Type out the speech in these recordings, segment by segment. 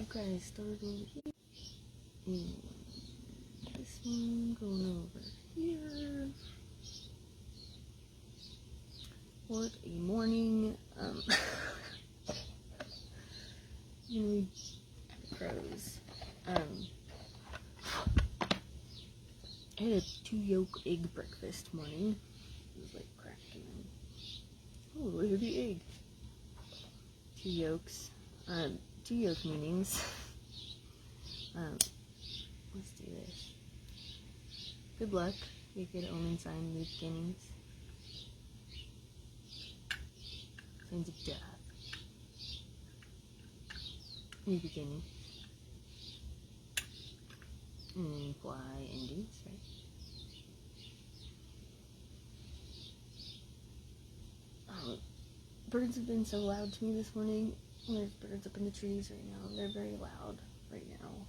guys start over here. And this one going over here. What a morning. You know, crows. I had a 2-yolk egg breakfast morning. It was like cracking. Oh, look at the egg. 2 yolks. 2 yolk meanings. Let's do this. Good luck. Be a good omen sign, new beginnings. Signs of death. New beginning. And fly endings, right? Birds have been so loud to me this morning. There's birds up in the trees right now. They're very loud right now.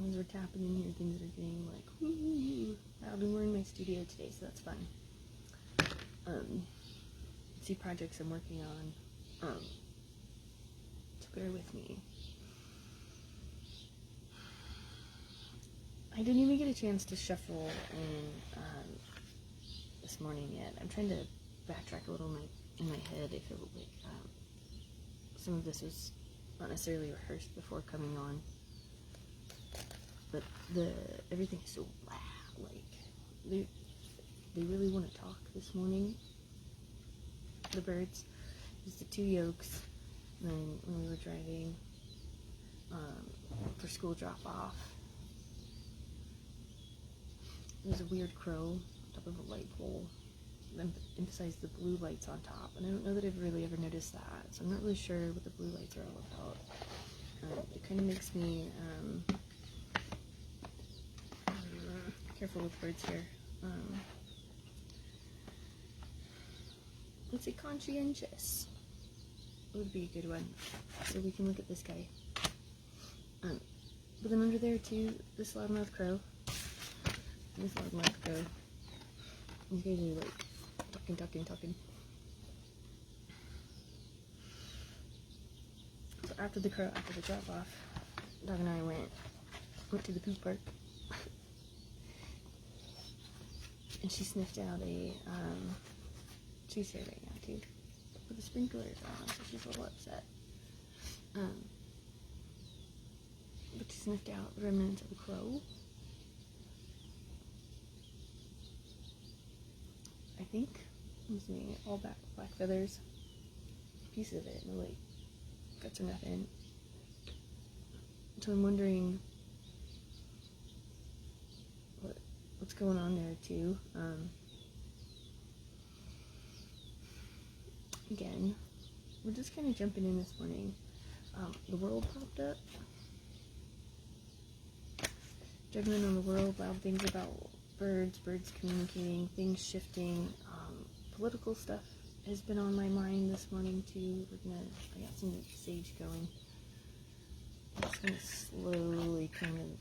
As we're tapping in here, things are getting like, woo. I'll be more in my studio today, so that's fun. See projects I'm working on. So bear with me. I didn't even get a chance to shuffle in this morning yet. I'm trying to backtrack a little in my head. I feel like some of this was not necessarily rehearsed before coming on, but everything is so loud. Like they really want to talk this morning. The birds, just the 2 yolks. And then when we were driving for school drop off, there's a weird crow on top of a light pole. Emphasize the blue lights on top, and I don't know that I've really ever noticed that, so I'm not really sure what the blue lights are all about. It kind of makes me careful with words here. Let's say conscientious would be a good one, so we can look at this guy. But then under there too, this loudmouth crow, and this loudmouth crow. These guys are like talking. So after the drop off, Dog and I went to the poop park, and she sniffed out a she's here right now too, with the sprinklers on, so she's a little upset. But she sniffed out the remnants of the crow. I think I'm assuming all black feathers, pieces of it, no like guts or nothing. So I'm wondering what's going on there too. Again, we're just kind of jumping in this morning. The world popped up. Judgment on the world, loud things about birds communicating, things shifting. Political stuff has been on my mind this morning too. I got some sage going. I'm just gonna slowly kind of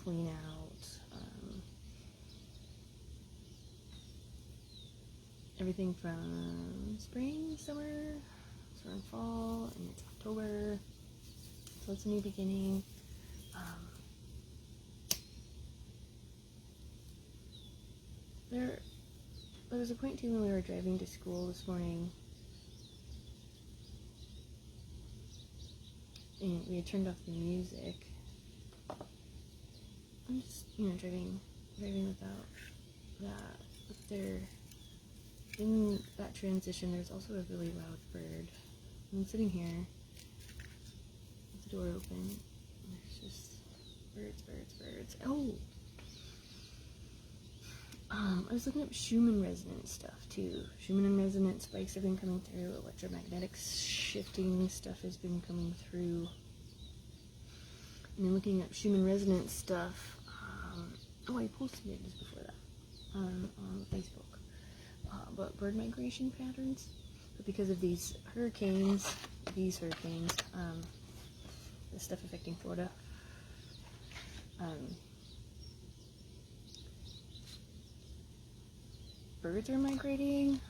clean out everything from spring, summer, and fall, and it's October, so it's a new beginning. There was a point too when we were driving to school this morning, and we had turned off the music. I'm just, driving without that. But in that transition, there's also a really loud bird. I'm sitting here with the door open, and there's just birds. Oh! I was looking up Schumann resonance stuff too. Schumann and resonance spikes have been coming through. Electromagnetic shifting stuff has been coming through. And then looking up Schumann resonance stuff. I posted it just before that on Facebook. But bird migration patterns. But because of these hurricanes, the stuff affecting Florida. Birds are migrating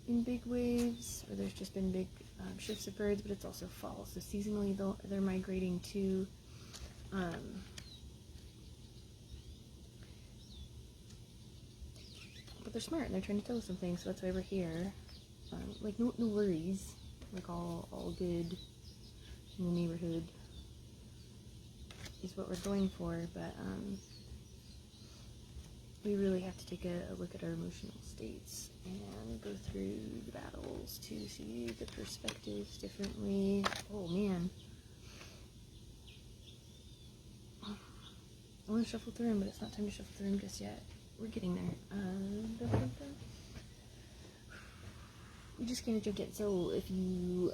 in big waves, or there's just been big shifts of birds, but it's also fall. So seasonally, they're migrating too. But they're smart, and they're trying to tell us something, so that's why we're here. Like, no worries. Like, all good in the neighborhood is what we're going for, but, we really have to take a look at our emotional states and go through the battles to see the perspectives differently. Oh, man. I want to shuffle through them, but it's not time to shuffle through them just yet. We're getting there. We just gonna drink it. So if you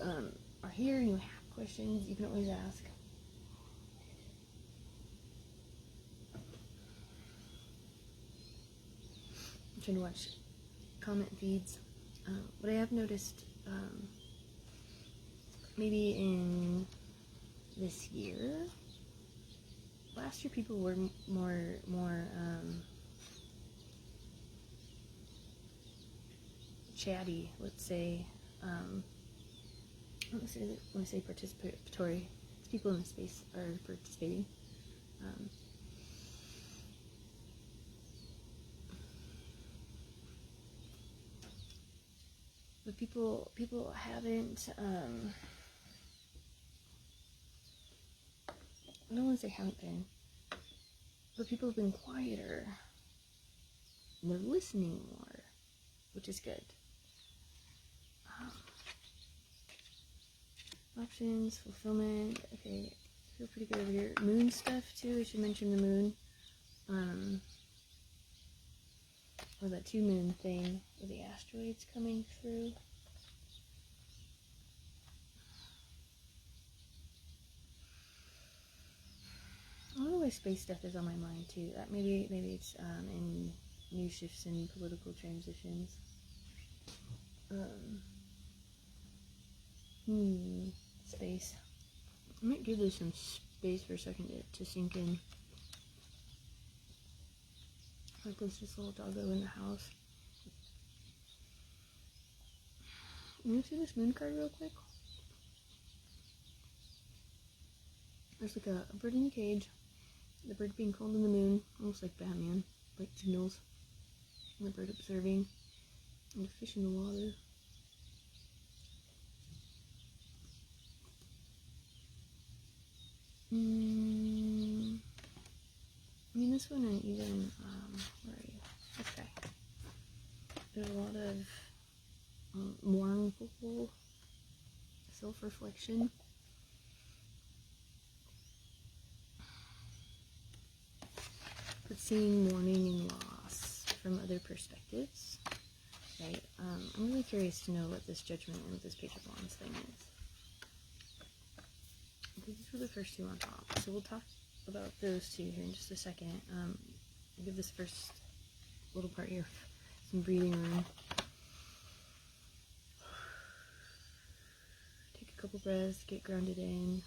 are here and you have questions, you can always ask. I'm trying to watch comment feeds. What I have noticed, maybe in this year, last year people were more chatty, let's say. When I say participatory, it's people in the space are participating. But people haven't. I don't want to say haven't been, but people have been quieter. And they're listening more, which is good. Options, fulfillment. Okay, feel pretty good over here. Moon stuff too. I should mention the moon. Or that 2 moon thing with the asteroids coming through. I don't know why space stuff is on my mind too. Maybe it's in new shifts and political transitions. Space. I might give this some space for a second to sink in. Like there's this little doggo in the house. You want to see this moon card real quick? There's like a bird in a cage. The bird being called in the moon, almost like Batman, like signals. And the bird observing. And a fish in the water. I mean, this one and even, where are you? This guy. There's a lot of mournful self-reflection. But seeing mourning and loss from other perspectives, right? I'm really curious to know what this judgment and this Page of Wands thing is. These were the first 2 on top, so we'll talk about those 2 here in just a second. I'll give this first little part here some breathing room. Take a couple breaths, get grounded in,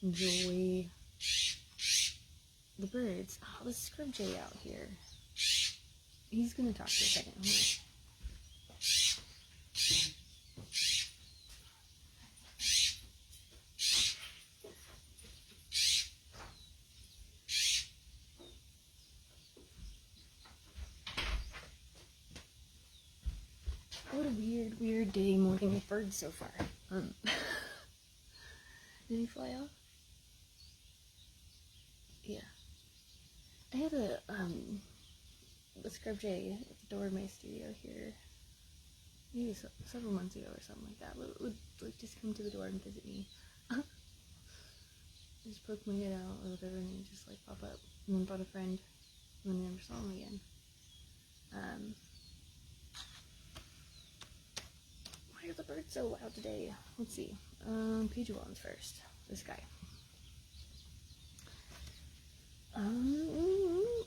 enjoy the birds. Oh, the scrub jay out here. He's gonna talk for a second. What a weird day morning with birds so far. Did he fly off? Yeah. I had a scrub jay at the door of my studio here. Maybe several months ago or something like that. Would like just come to the door and visit me. Just poke my head out or whatever, and he'd just like pop up. And then brought a friend, and then never saw him again. Why are the birds so loud today? Let's see. Page of Wands first. This guy.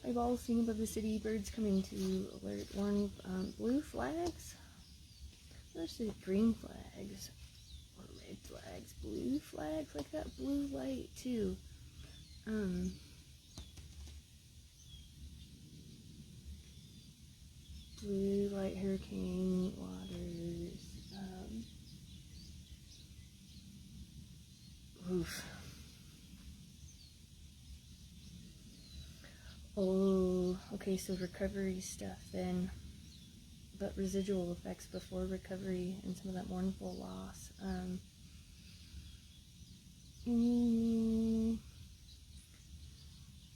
Eyeballs seen above the city, birds coming to alert, warn, blue flags? There's the green flags, or red flags, blue flags, like that blue light too. Blue light, hurricane, waters, Oof. Oh, okay, so recovery stuff then. But residual effects before recovery and some of that mournful loss.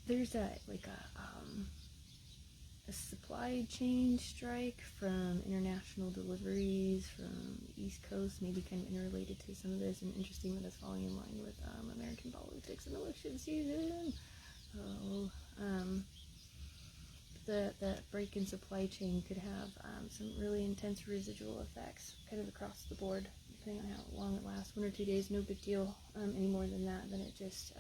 There's a supply chain strike from international deliveries from the East Coast, maybe kind of interrelated to some of this, and interesting that it's falling in line with American politics and election season. That break in supply chain could have some really intense residual effects kind of across the board, depending on how long it lasts. 1 or 2 days, no big deal. Any more than that, then it just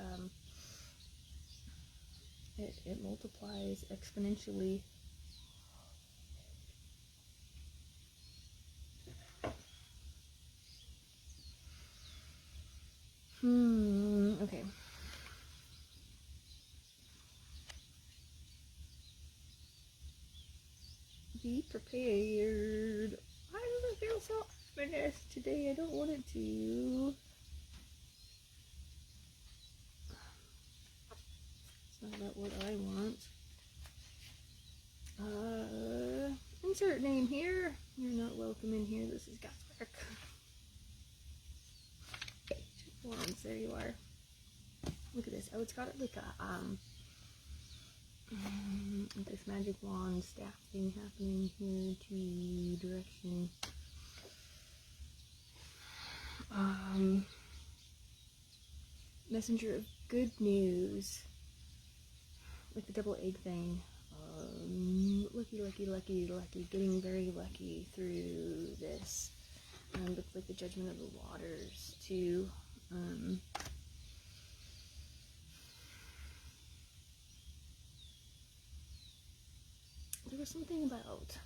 it multiplies exponentially. Okay. Be prepared. Why does it feel so ominous today? I don't want it to. It's not about what I want. Insert name here. You're not welcome in here. This is God's work. Wands, there you are. Look at this. Oh, it's got like a this magic wand staff thing happening here to direction. Messenger of good news with the double egg thing. Lucky, getting very lucky through this. Looks like the judgment of the waters too. There was something about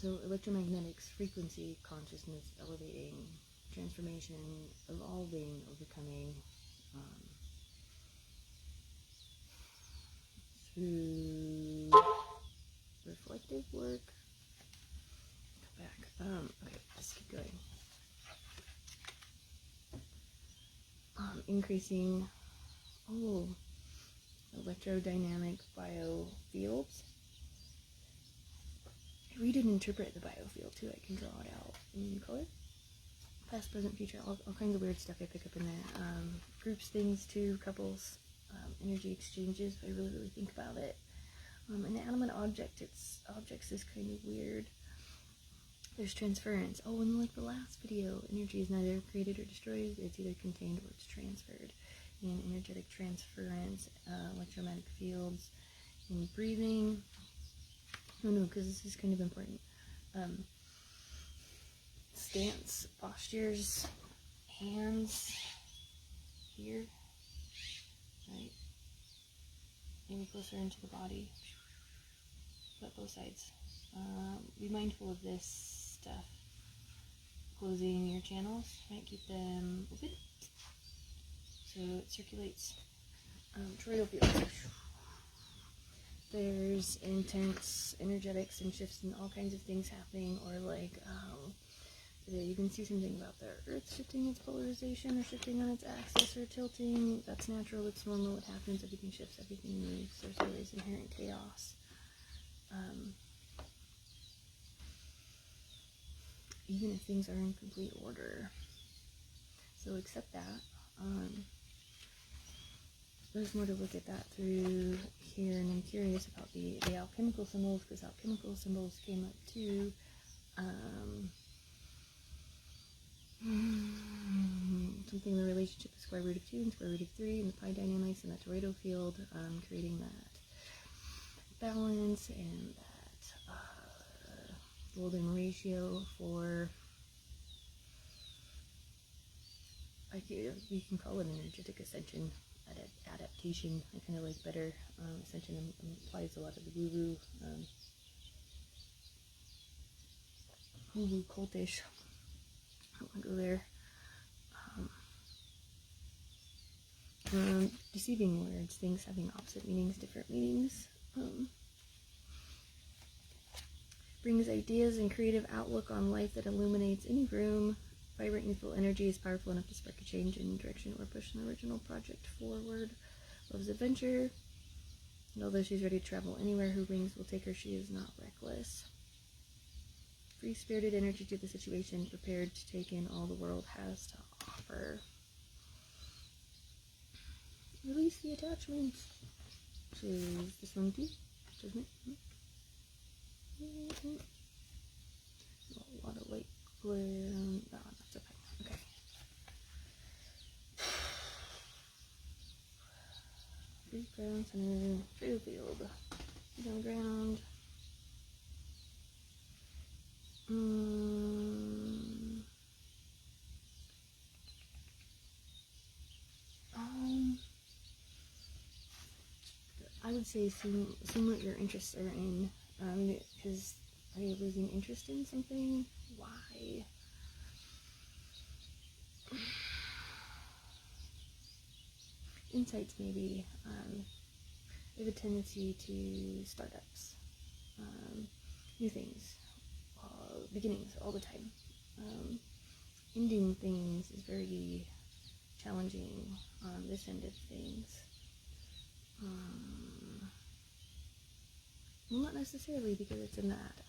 electromagnetics, frequency, consciousness, elevating, transformation, evolving, overcoming, through reflective work. Go back. Okay, just keep going. Increasing electrodynamic biofields. I read and interpret the biofield too. I can draw it out in color. Past, present, future, all kinds of weird stuff I pick up in there. Groups, things too, couples, energy exchanges, if I really think about it. Inanimate objects is kind of weird. There's transference. Oh, and like the last video, energy is neither created or destroyed, it's either contained or it's transferred. And energetic transference, electromagnetic fields, and breathing. No, because this is kind of important. Stance, postures, hands here, right? Maybe closer into the body, but both sides. Be mindful of this stuff. Closing your channels, right? Keep them open so it circulates. Toroidal fields. There's intense energetics and shifts and all kinds of things happening, or like today you can see something about the Earth shifting its polarization or shifting on its axis or tilting. That's natural, it's normal, it happens, everything shifts, everything moves. There's always inherent chaos. Even if things are in complete order. So accept that. There's more to look at that through here, and I'm curious about the alchemical symbols, because alchemical symbols came up too. Something in the relationship of square root of 2 and square root of 3 and the pi dynamics and that toroidal field, creating that balance and that golden ratio for, we can call it an energetic ascension, adaptation. I kind of like better. Ascension implies a lot of the woo-woo cultish. I don't want to go there. Deceiving words, things having opposite meanings, different meanings. Brings ideas and creative outlook on life that illuminates any room Vibrant youthful energy is powerful enough to spark a change in direction or push an original project forward. Loves adventure. And although she's ready to travel anywhere her wings will take her, she is not reckless. Free-spirited energy to the situation, prepared to take in all the world has to offer. Release the attachments. Which is this one too? Judgment. A lot of light glare. No, that's okay. Okay. Breathe ground, center, true field. Feet on the ground. I would say assume what your interests are in, because are you losing interest in something? Why? Insights maybe. They have a tendency to startups, new things, beginnings all the time. Ending things is very challenging on this end of things. Well, not necessarily, because it's in that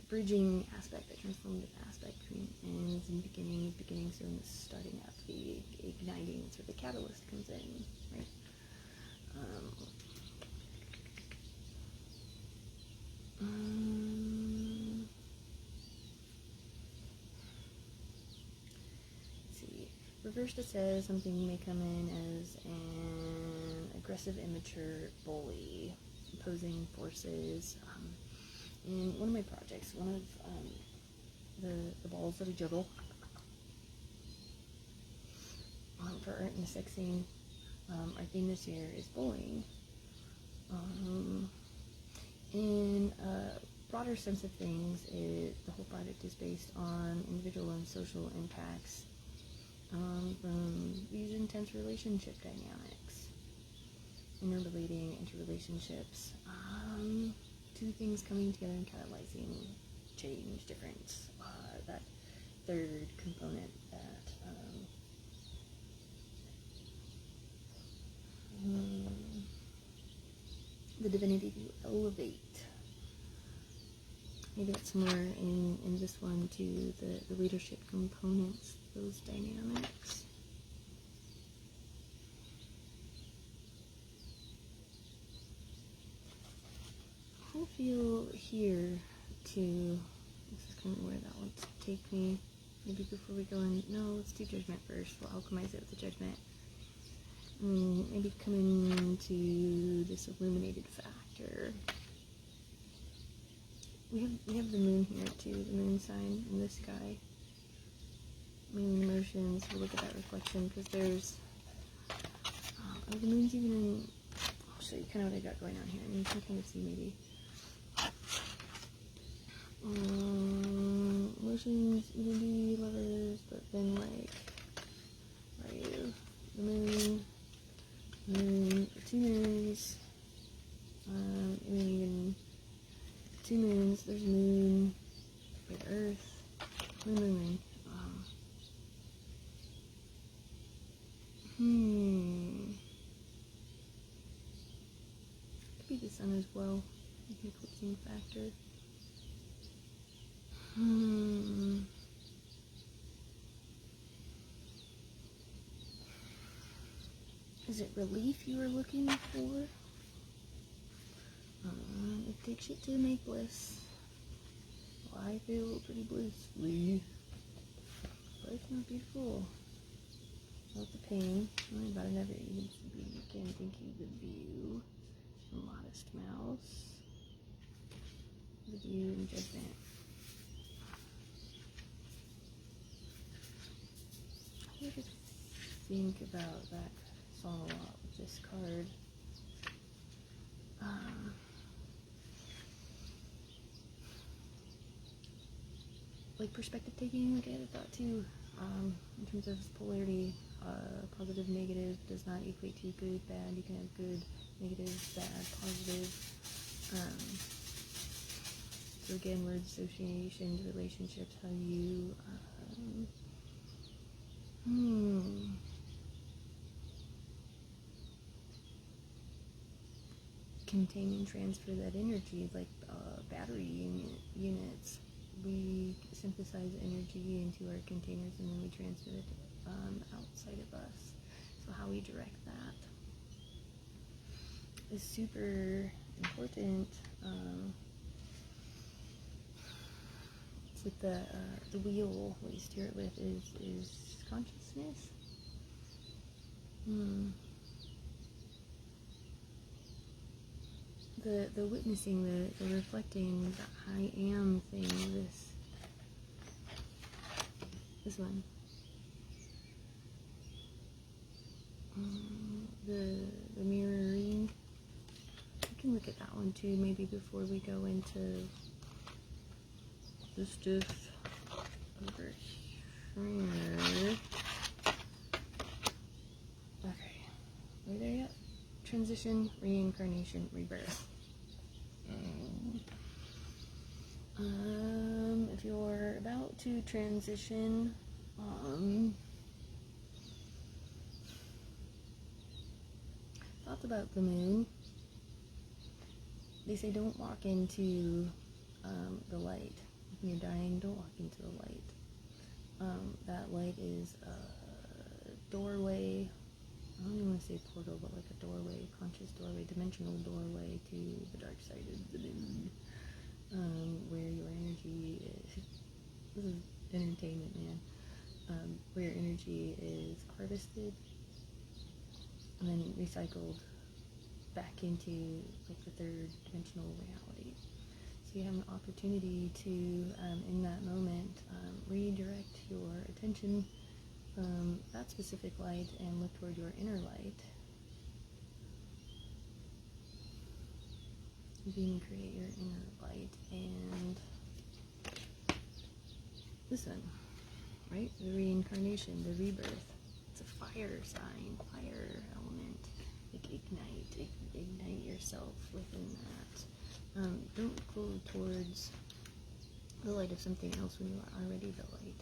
bridging aspect, that transformative aspect between ends and beginnings, so in the starting up, the igniting, that's where the catalyst comes in, right? Let's see. Reversed, it says something may come in as an aggressive, immature bully, opposing forces. In one of my projects, one of the balls that I juggle for art and the sex scene, our theme this year is bullying. In a broader sense of things, the whole project is based on individual and social impacts from these intense relationship dynamics, interrelationships, two things coming together and catalyzing change, difference, that third component that the divinity to elevate. Maybe that's more in this one too, the leadership components, those dynamics. I feel here too, this is kind of where that wants to take me. Maybe before we go in, no, let's do judgment first. We'll alchemize it with the judgment. Maybe come into this illuminated factor. We have the moon here too, the moon sign in the sky. Moon emotions, we'll look at that reflection, because there's, the moon's even in, I'll show you kind of what I got going on here. I mean, you can kind of see maybe. Emotions, unity, lovers, but then like, where are you? The moon, two moons, and then even two moons, there's moon, with earth, moon. Could be the sun as well, the eclipsing factor. Is it relief you are looking for? It takes you to make bliss. Well, I feel pretty blissfully. Life's not beautiful. Not the pain. Only about another even you can think you the view. Modest mouse. The view and judgment. I just think about that song a lot with this card. Like perspective taking, like I had a thought too, in terms of polarity, positive, negative does not equate to good, bad. You can have good, negative, bad, positive. So again, word association, relationships, how you Contain and transfer that energy, like battery units. We synthesize energy into our containers and then we transfer it outside of us. So how we direct that is super important. It's like the wheel. What you steer it with is consciousness. The witnessing, the reflecting, the I am thing. This one. The mirroring. We can look at that one too, maybe before we go into the stuff over here. Okay, are we there yet? Transition, reincarnation, rebirth. If you're about to transition, thoughts about the moon. They say don't walk into the light. When you're dying, don't walk into the light. That light is a doorway. I don't even want to say portal, but like a doorway, conscious doorway, dimensional doorway to the dark side of the moon, where your energy is. This is entertainment, man. Where your energy is harvested and then recycled back into like the third dimensional reality. So you have an opportunity to, in that moment, redirect your attention from that specific light and look toward your inner light. You can create your inner light, and this one, right? The reincarnation, the rebirth. It's a fire sign, fire element. Like ignite yourself within that. Don't go towards the light of something else when you are already the light.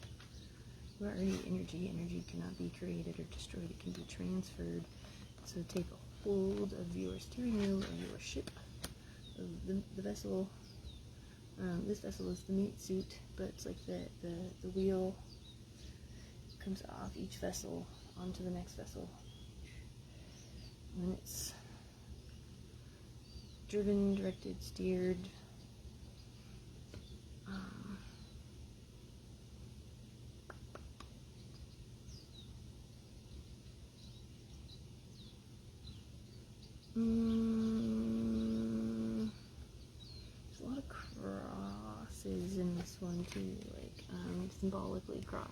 You are already energy. Energy cannot be created or destroyed. It can be transferred. So take a hold of your steering wheel or your ship, of the vessel. This vessel is the meat suit, but it's like the wheel comes off each vessel onto the next vessel. And it's driven, directed, steered. There's a lot of crosses in this one too, like symbolically cross.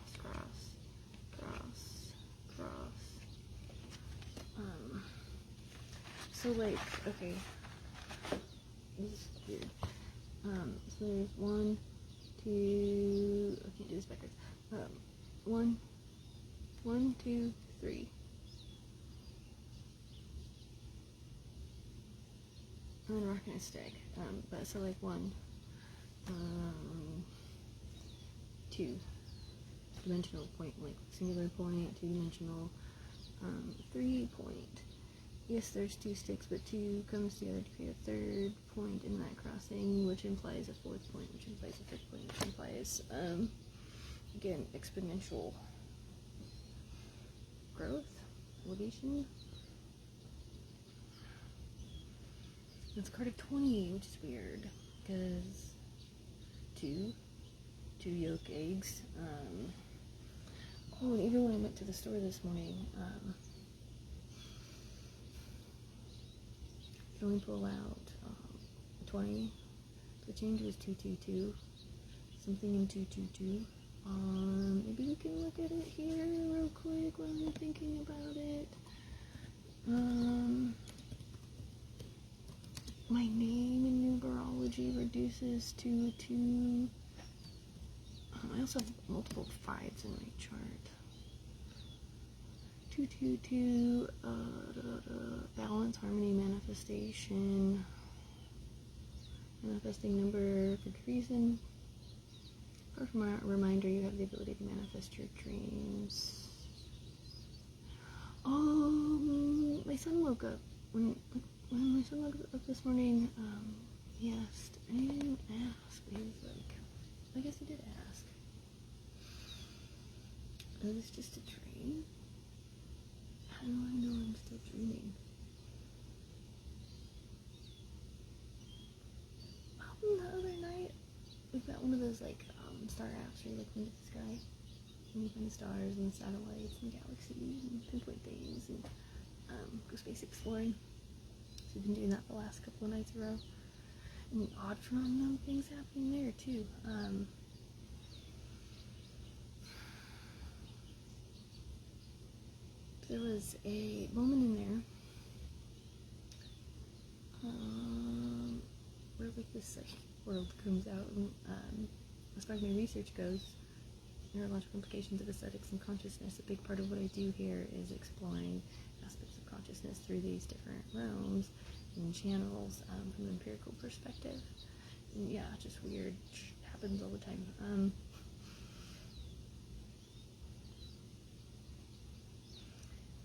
So like, okay, this is weird. So there's 1, 2, I can't do this backwards. 1, 2, 3. And then rock and a stick. But so like 1, 2 dimensional point, like singular point, 2-dimensional, 3 point. Yes, there's 2 sticks, but 2 comes together to create a third point in that crossing, which implies a 4th point, which implies a 5th point, which implies, again, exponential growth, elevation. It's a card of 20, which is weird, because 2 yolk eggs. Oh, and even when I went to the store this morning, you can only pull out 20. The change was 222. Something in 222. Maybe we can look at it here real quick while I'm thinking about it. My name in numerology reduces to 2. I also have multiple 5s in my chart. 222, balance, harmony, manifestation. Manifesting number for good reason. Apart from a reminder, you have the ability to manifest manifest your dreams. Oh, my son woke up. When my son woke up this morning, he asked, and he didn't ask, but he was like, I guess he did ask. Is this just a dream? How do I know I'm still dreaming? The other night, we've got one of those like star apps where you look into the sky and you find the stars and satellites and galaxies and pinpoint things and go space exploring. So we've been doing that the last couple of nights in a row. And odd phenomenon things happening there too. There was a moment in there where like this like world comes out, and as far as my research goes, neurological implications of aesthetics and consciousness, a big part of what I do here is exploring aspects of consciousness through these different realms and channels from an empirical perspective. And yeah, just weird happens all the time.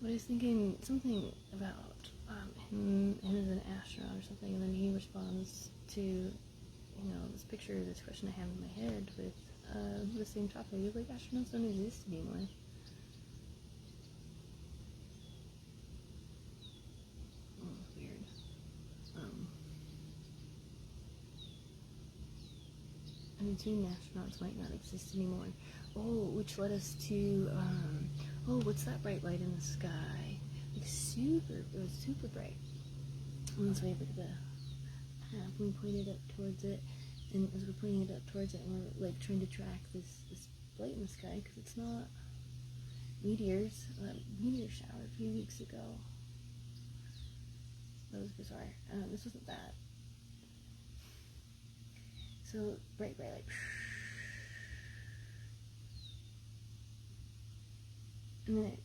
But I was thinking something about him as an astronaut or something, and then he responds to, this picture, this question I have in my head with the same topic. He's like, astronauts don't exist anymore. Weird. I mean, soon astronauts might not exist anymore. Oh, which led us to, what's that bright light in the sky? Like it was super bright. And so we look at the app, we pointed up towards it, and as we're pointing it up towards it, and we're like trying to track this light in the sky, because it's not meteors. Meteor shower a few weeks ago. That was bizarre. This wasn't that. So bright light. And then it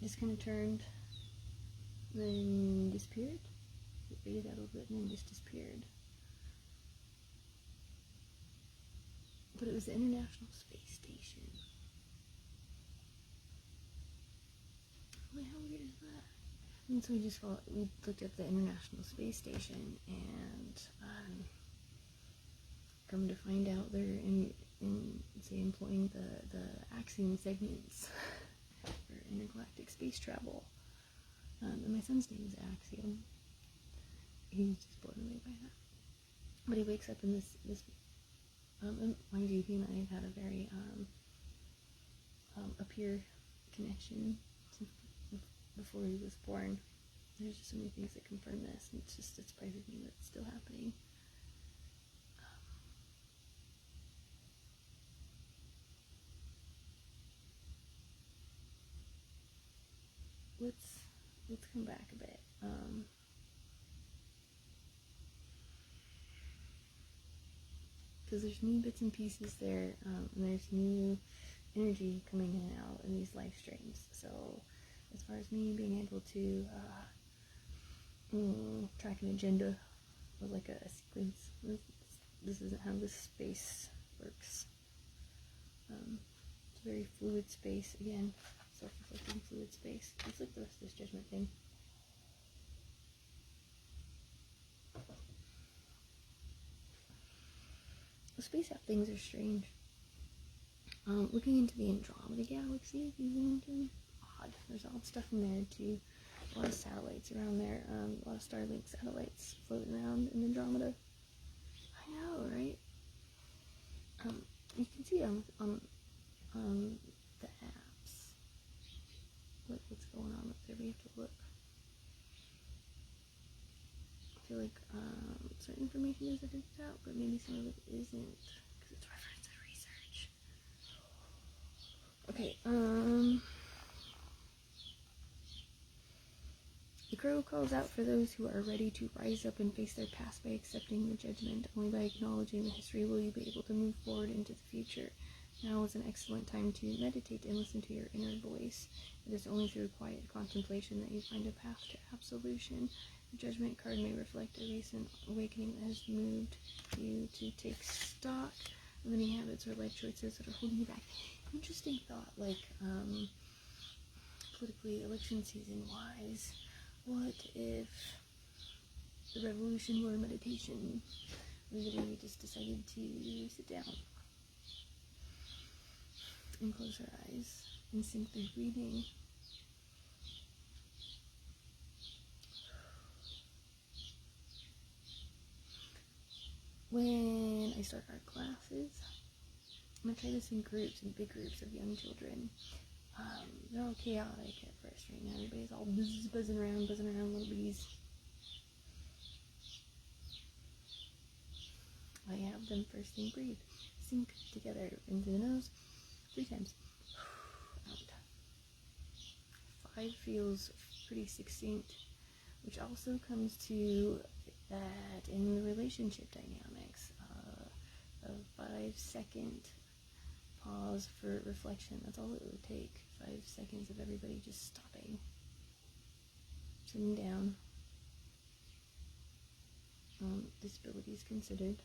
just kind of turned, then disappeared. It faded out a little bit and then just disappeared. But it was the International Space Station. Like, how weird is that? And so we looked at the International Space Station, and come to find out they're employing the Axiom segments for intergalactic space travel. And my son's name is Axiom. He's just blown away by that. But he wakes up in this and mind you, he and I have had a very a peer connection since before he was born. There's just so many things that confirm this, and it surprises me that it's still happening. Let's come back a bit. Because there's new bits and pieces there, and there's new energy coming in and out in these live streams. So as far as me being able to track an agenda or like a sequence, this isn't how this space works. It's a very fluid space, again, self-reflecting fluid space. It's like the rest of this judgment thing. The space app things are strange. Looking into the Andromeda galaxy, if you zoom into, odd. There's odd stuff in there too. A lot of satellites around there. A lot of Starlink satellites floating around in Andromeda. I know, right? You can see on the apps what's going on up there. We have to look. I feel like certain information is edited out, but maybe some of it isn't, because it's reference and research. Okay, the crow calls out for those who are ready to rise up and face their past by accepting the judgment. Only by acknowledging the history will you be able to move forward into the future. Now is an excellent time to meditate and listen to your inner voice. It is only through quiet contemplation that you find a path to absolution. The judgment card may reflect a recent awakening that has moved you to take stock of any habits or life choices that are holding you back. interesting thought, like, politically, election season wise, what if the revolution were meditation? Everybody just decided to sit down and close our eyes and sink their breathing. When I start our classes, I'm going to try this in groups, in big groups of young children. They're all chaotic at first right now. Everybody's all buzzing around little bees. I have them first thing breathe. Sink together into the nose 3 times. Out. 5 feels pretty succinct, which also comes to that in the relationship dynamics. A 5-second pause for reflection. That's all it would take. 5 seconds of everybody just stopping, sitting down. Disabilities considered.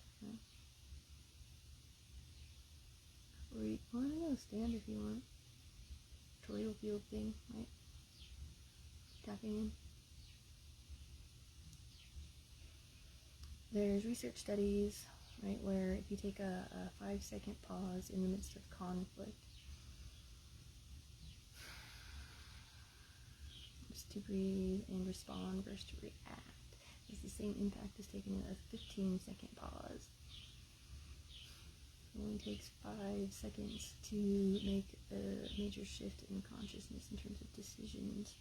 Or you want to stand if you want. Tutorial field thing, right? Tapping in. There's research studies, right, where if you take a 5-second pause in the midst of conflict, just to breathe and respond versus to react, is the same impact as taking a 15-second pause. It only takes 5 seconds to make a major shift in consciousness in terms of decisions.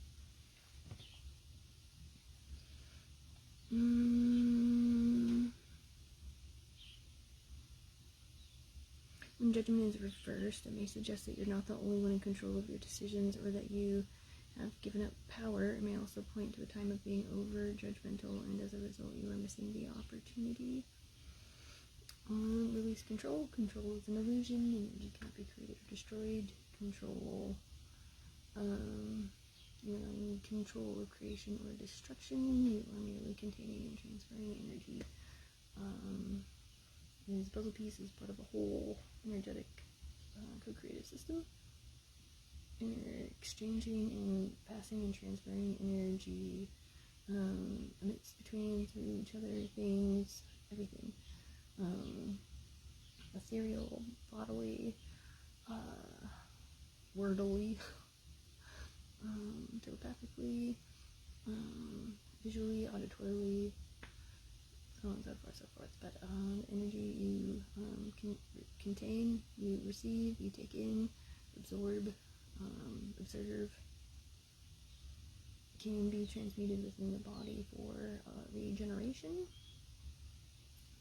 When judgment is reversed, it may suggest that you're not the only one in control of your decisions, or that you have given up power. It may also point to a time of being over-judgmental, and as a result, you are missing the opportunity. Release control. Control is an illusion, and you cannot be created or destroyed. Control, you are not in control of creation or destruction. You are merely containing and transferring energy. This puzzle piece is part of a whole energetic co-creative system. And you're exchanging and passing and transferring energy amidst, between, through each other, things, everything. Ethereal, bodily, wordily, telepathically, visually, auditorily, so on and so forth. But energy you can contain, you receive, you take in, absorb, observe, can be transmuted within the body for regeneration.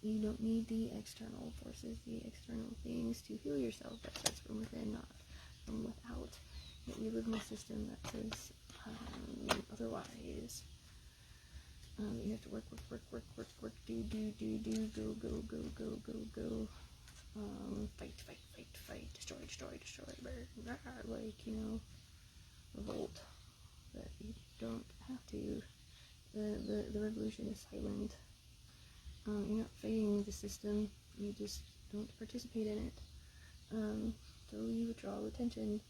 You don't need the external forces, the external things to heal yourself. That starts from within, not from without. Yet we live in a system that says otherwise. You have to work, do, go. Fight, destroy, burn, like, revolt. But you don't have to. The revolution is silent. You're not fighting the system, you just don't participate in it. So you withdraw attention.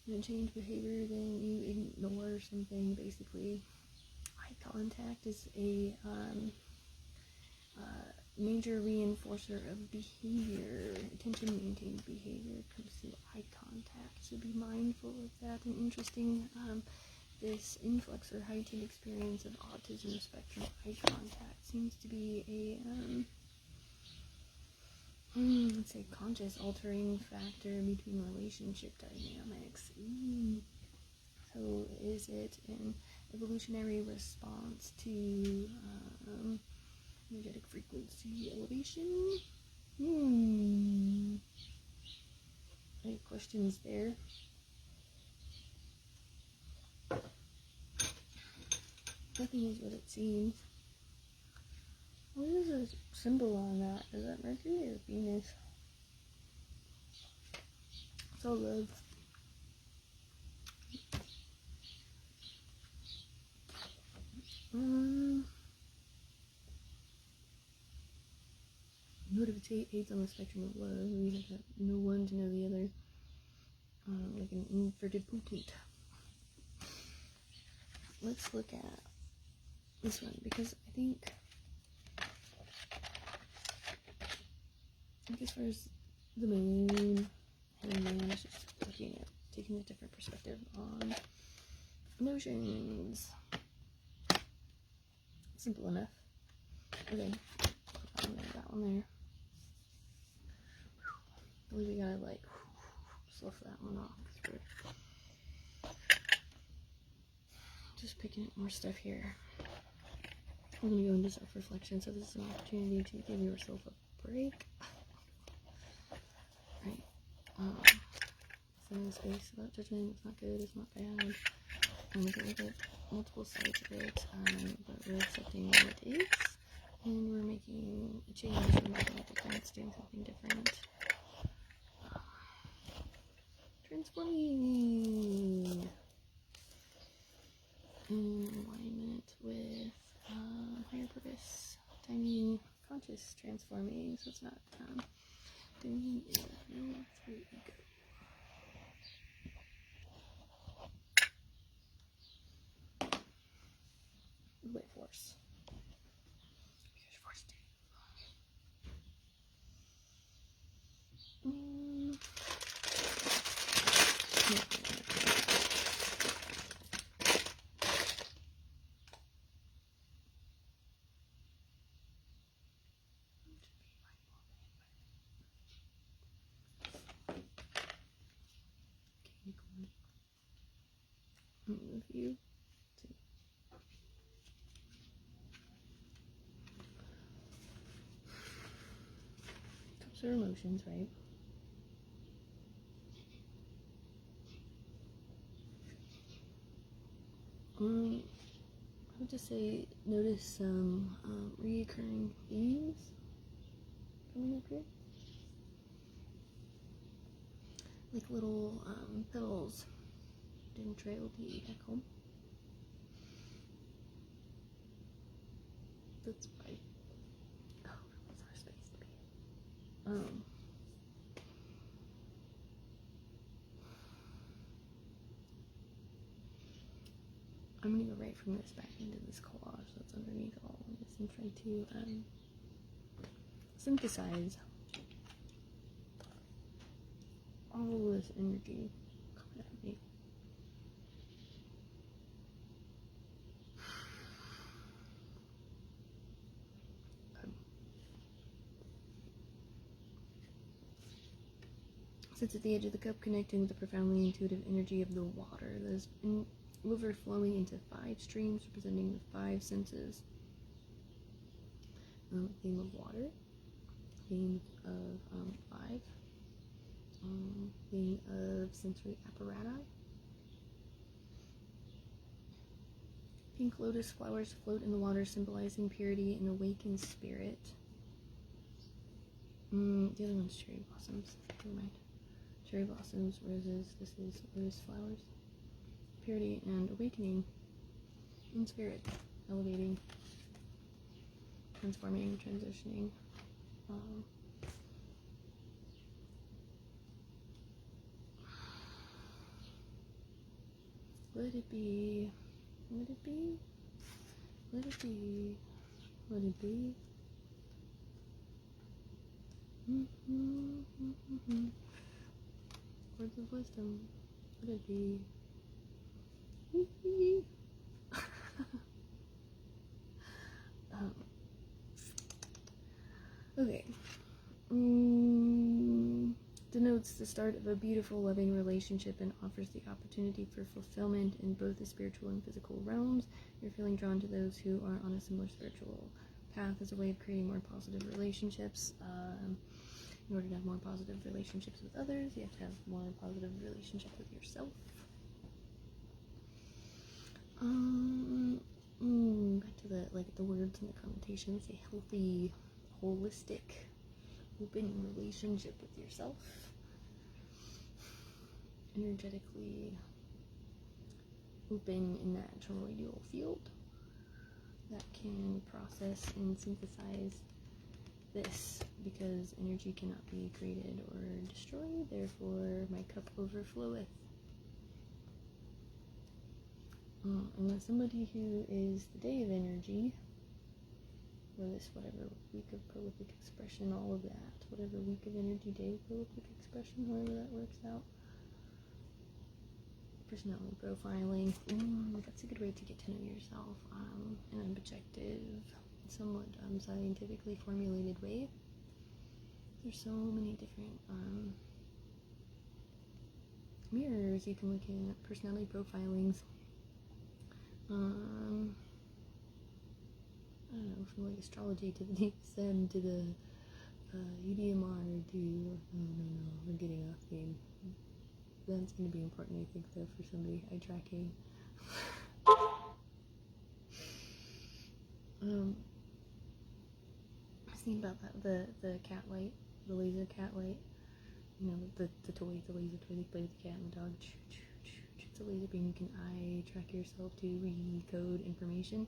You change behavior, then you ignore something, basically. Eye contact is a major reinforcer of behavior. Attention-maintained behavior comes through eye contact, so be mindful of that. And interesting, this influx or heightened experience of autism spectrum eye contact seems to be a, let's say, conscious altering factor between relationship dynamics. So is it an evolutionary response to energetic frequency elevation? Any questions there? Nothing is what it seems. What is a symbol on that? Is that Mercury or Venus? It's all love. Notification. aids on the spectrum of love. We have that know one to know the other. Like an inverted punkt. Let's look at this one, because I think as far as the moon and man, it's just taking a different perspective on emotions. Simple enough. Okay, that one there. I believe we gotta like slough that one off, because we're just picking up more stuff here. We're gonna go into self-reflection, so this is an opportunity to give yourself a break. Right. Sending space without judgment. It's not good, it's not bad. We can look at multiple sides of it, but we're accepting what is, and we're making a change, we're making a difference, doing something different. Transforming in alignment with higher purpose, tiny conscious transforming, so it's not doing it through ego. White force. Huge force too. Move you to cups are emotions, right? I would just say notice some reoccurring themes coming up here, like little petals didn't trail the back home. That's right. Oh, what's our space to be? I'm gonna go right from this back into this collage that's underneath all of this and try to synthesize all of this energy coming at me. Sits at the edge of the cup, connecting with the profoundly intuitive energy of the water that is overflowing into 5 streams representing the 5 senses. Theme of water, theme of 5, theme of sensory apparatus. Pink lotus flowers float in the water, symbolizing purity and awakened spirit. The other one's cherry blossoms. Never mind. Cherry blossoms, roses. This is rose flowers. Purity and awakening in spirit, elevating, transforming, transitioning. Let it be. Let it be. Let it be. Let it be. Words of wisdom. Let it be. Okay. Denotes the start of a beautiful, loving relationship and offers the opportunity for fulfillment in both the spiritual and physical realms. You're feeling drawn to those who are on a similar spiritual path as a way of creating more positive relationships. In order to have more positive relationships with others, you have to have more positive relationships with yourself. Back to the words and the connotations. A healthy, holistic, open relationship with yourself. Energetically open in that toroidal field that can process and synthesize this, because energy cannot be created or destroyed, therefore my cup overfloweth. And as somebody who is the day of energy, or this whatever week of prolific expression, all of that, whatever week of energy, day of prolific expression, however that works out. Personality profiling, that's a good way to get to know yourself in an objective, somewhat scientifically formulated way. There's so many different mirrors you can look at, personality profilings. I don't know, from like astrology to the DSM to the EDMR to, no, we're getting off theme. That's going to be important, I think, though, for somebody eye tracking. I was thinking about that, the cat light, the laser cat light, you know, the laser toy they play with the cat and the dog. It's a laser beam. You can eye track yourself to recode information.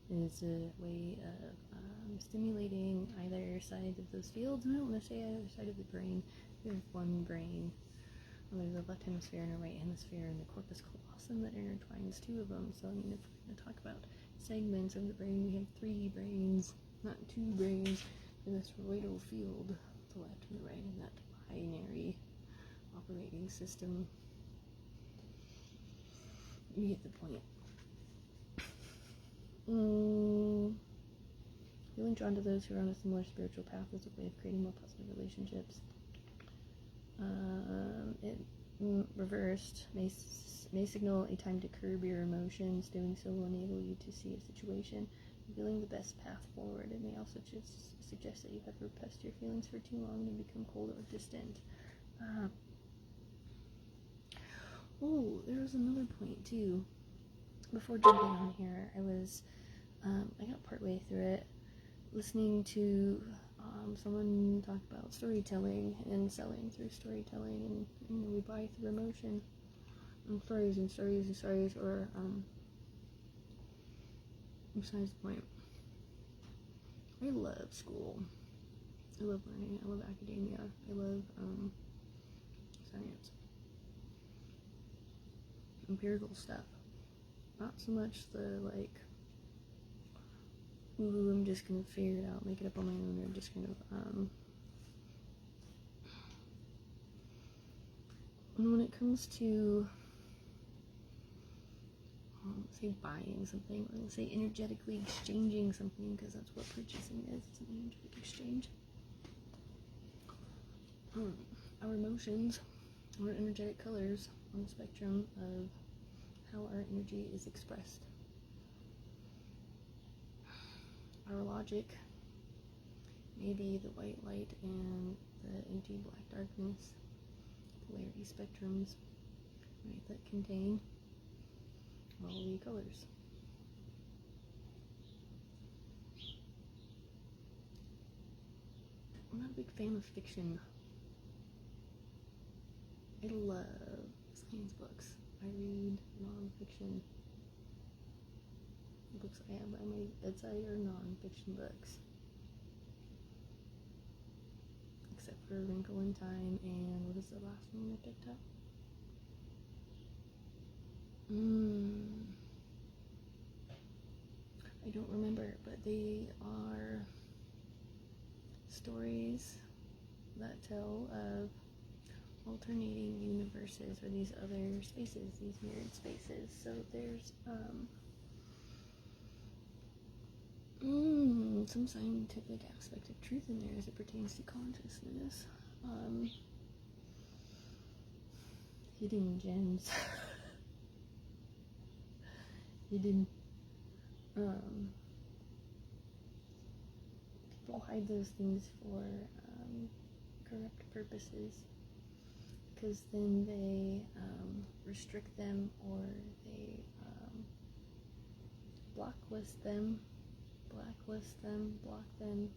It's a way of stimulating either side of those fields. I don't want to say either side of the brain. We have one brain. Well, there's a left hemisphere and a right hemisphere, and the corpus callosum that intertwines two of them. So, I mean, if we're going to talk about segments of the brain, we have 3 brains, not 2 brains, in this toroidal field, the left and the right, in that binary operating system. You get the point. Feeling drawn to those who are on a similar spiritual path is a way of creating more positive relationships. It reversed may signal a time to curb your emotions. Doing so will enable you to see a situation, revealing the best path forward. It may also just suggest that you have repressed your feelings for too long and become cold or distant. There was another point too. Before jumping on here, I got partway through it, listening to someone talk about storytelling and selling through storytelling, and we buy through emotion, and stories, or besides the point. I love school. I love learning. I love academia. I love science. Empirical stuff. Not so much the I'm just gonna figure it out, make it up on my own, or just kind of and when it comes to say buying something, or let's say energetically exchanging something, because that's what purchasing is, it's an energetic exchange. Our emotions are energetic colors on the spectrum of how our energy is expressed. Our logic may be the white light and the empty black darkness, polarity spectrums, right, that contain all the colors. I'm not a big fan of fiction. I love science books. I read non-fiction. The books I have by my bedside are non-fiction books. Except for Wrinkle in Time and what is the last one I picked up? I don't remember, but they are stories that tell of alternating universes, or these other spaces, these mirrored spaces. So there's some scientific aspect of truth in there as it pertains to consciousness. Hidden gems. Hidden people hide those things for corrupt purposes, because then they restrict them, or they blacklist them, block them,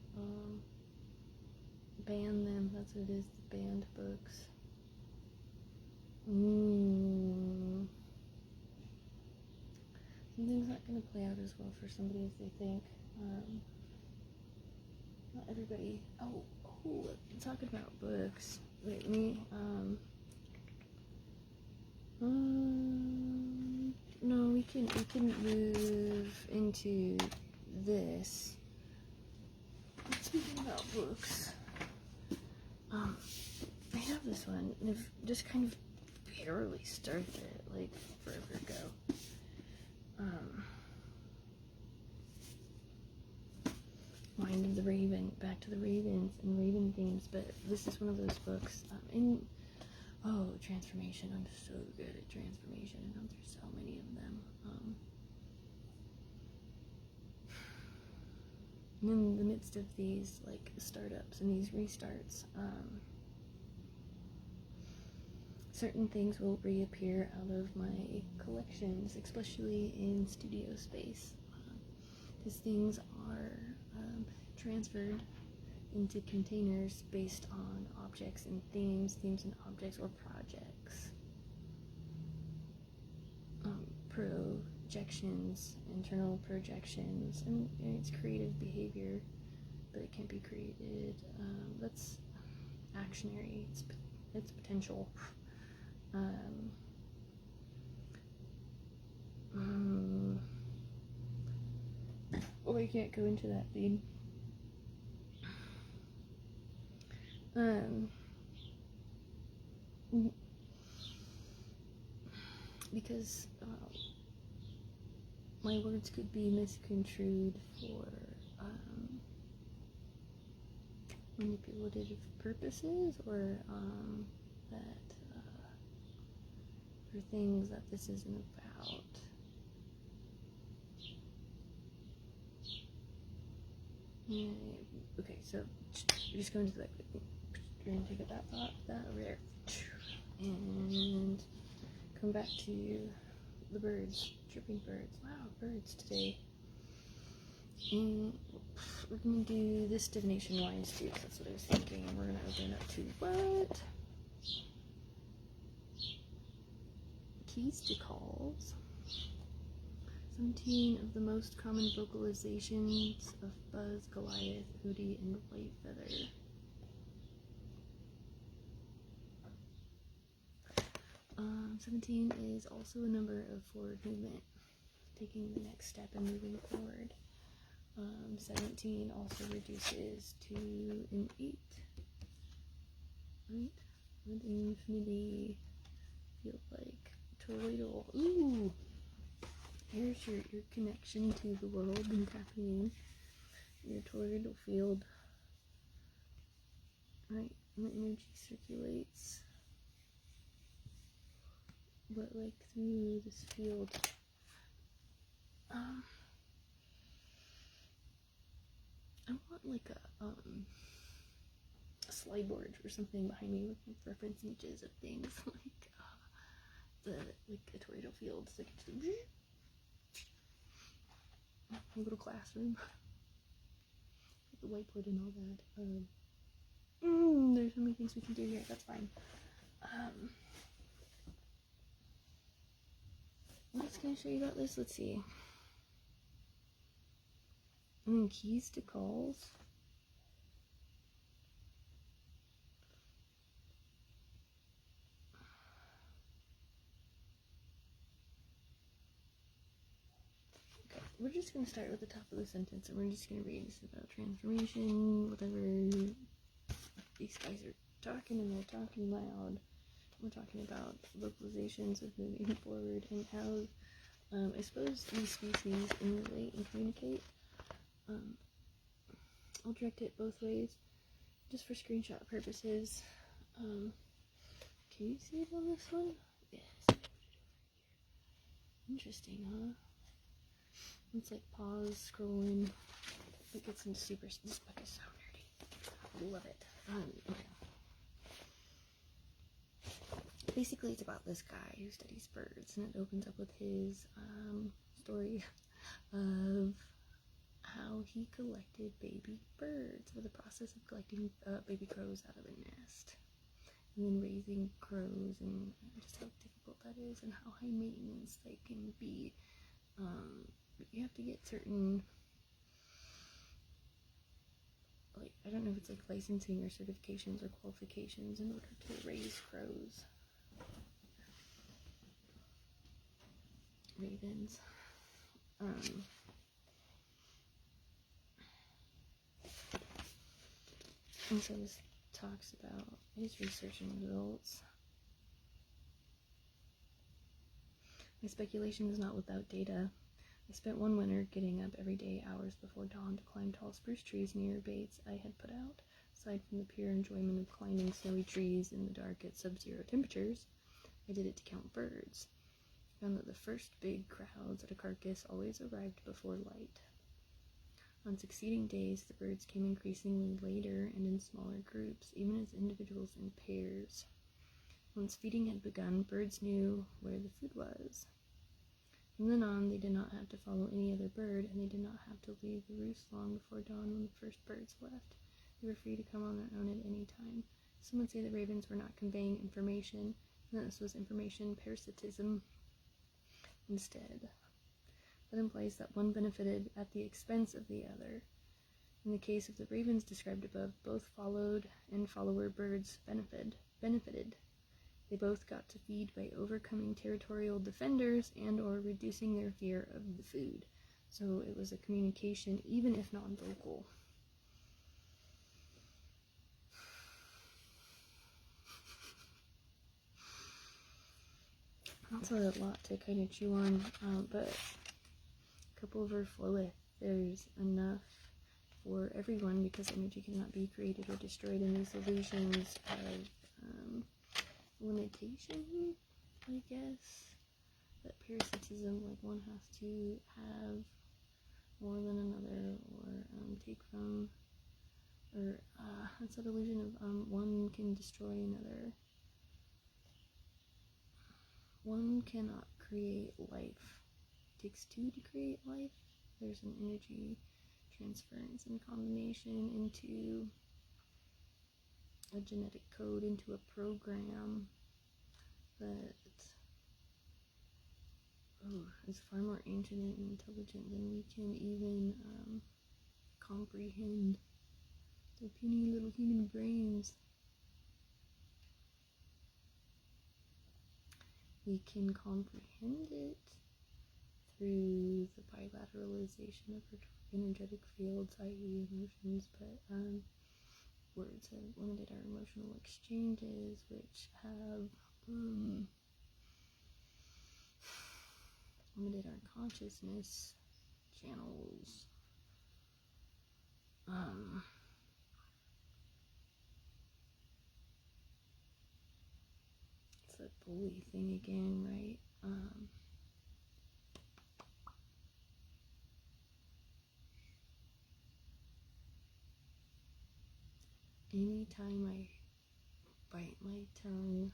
ban them. That's what it is, the banned books. Something's not going to play out as well for somebody as they think. not everybody. Talking about books. Wait, me. No, we can move into this. Speaking about books, I have this one, and I've just kind of barely started it, like, forever ago. Mind of the Raven, back to the Ravens and Raven themes, but this is one of those books, transformation, I'm so good at transformation, and there's so many of them, and in the midst of these, like, startups and these restarts, certain things will reappear out of my collections, especially in studio space. These things are transferred into containers based on objects and themes and objects or projects. Projections, internal projections, and it's creative behavior, but it can't be created. That's actionary, it's potential. I can't go into that feed. Because my words could be misconstrued for manipulative purposes, or that for things that this isn't about. Yeah, okay, so just going to the, you're gonna take that over there, and come back to the birds, chirping birds. Wow, birds today. And we're gonna do this divination wise too, that's what I was thinking, and we're gonna open up to what? Keys to calls. 17 of the most common vocalizations of Buzz, Goliath, Hootie, and Whitefeather. Um, 17 is also a number of forward movement, taking the next step and moving forward. 17 also reduces to an 8. Right? Would infinity feel like? Toroidal. Ooh! Here's your connection to the world and tapping your toroidal field. Right? And the energy circulates, but like through this field. I want like a slide board or something behind me with reference images of things like a toroidal field. So like a little classroom with the whiteboard and all that. There's so many things we can do here. That's fine. What else can I show you about this? Let's see. Keys to calls. Okay, we're just going to start with the top of the sentence, and we're just going to read this about transformation, whatever. These guys are talking, and they're talking loud. We're talking about vocalizations of moving forward and how, I suppose, these species emulate and communicate. I'll direct it both ways, just for screenshot purposes. Can you see it on this one? Yes. Interesting, huh? It's like pause, scrolling. It gets into super. This book is so nerdy. I love it. Okay. Basically, it's about this guy who studies birds, and it opens up with his story of how he collected baby birds, or the process of collecting baby crows out of a nest, and then raising crows, and just how difficult that is, and how high maintenance they can be. You have to get certain like, I don't know if it's like licensing or certifications or qualifications in order to raise crows. Ravens. And so this talks about his research and results. My speculation is not without data. I spent one winter getting up every day hours before dawn to climb tall spruce trees near baits I had put out. Aside from the pure enjoyment of climbing snowy trees in the dark at sub-zero temperatures, I did it to count birds. I found that the first big crowds at a carcass always arrived before light. On succeeding days, the birds came increasingly later and in smaller groups, even as individuals in pairs. Once feeding had begun, birds knew where the food was. From then on, they did not have to follow any other bird, and they did not have to leave the roost long before dawn when the first birds left. They were free to come on their own at any time. Some would say the ravens were not conveying information, and that this was information parasitism instead. That implies that one benefited at the expense of the other. In the case of the ravens described above, both followed and follower birds benefited. They both got to feed by overcoming territorial defenders and or reducing their fear of the food. So it was a communication, even if non-vocal. That's a lot to kind of chew on, but cup overfloweth. There's enough for everyone because energy cannot be created or destroyed, and these illusions of limitation, I guess. That parasitism, like one has to have more than another, or take from, or it's that illusion of one can destroy another. One cannot create life. It takes two to create life. There's an energy transference and combination into a genetic code, into a program that is far more ancient and intelligent than we can even comprehend. The puny little human brains. We can comprehend it through the bilateralization of our energetic fields, i.e. emotions, but words have limited our emotional exchanges, which have limited our consciousness channels. It's that bully thing again, right? Anytime I bite my tongue,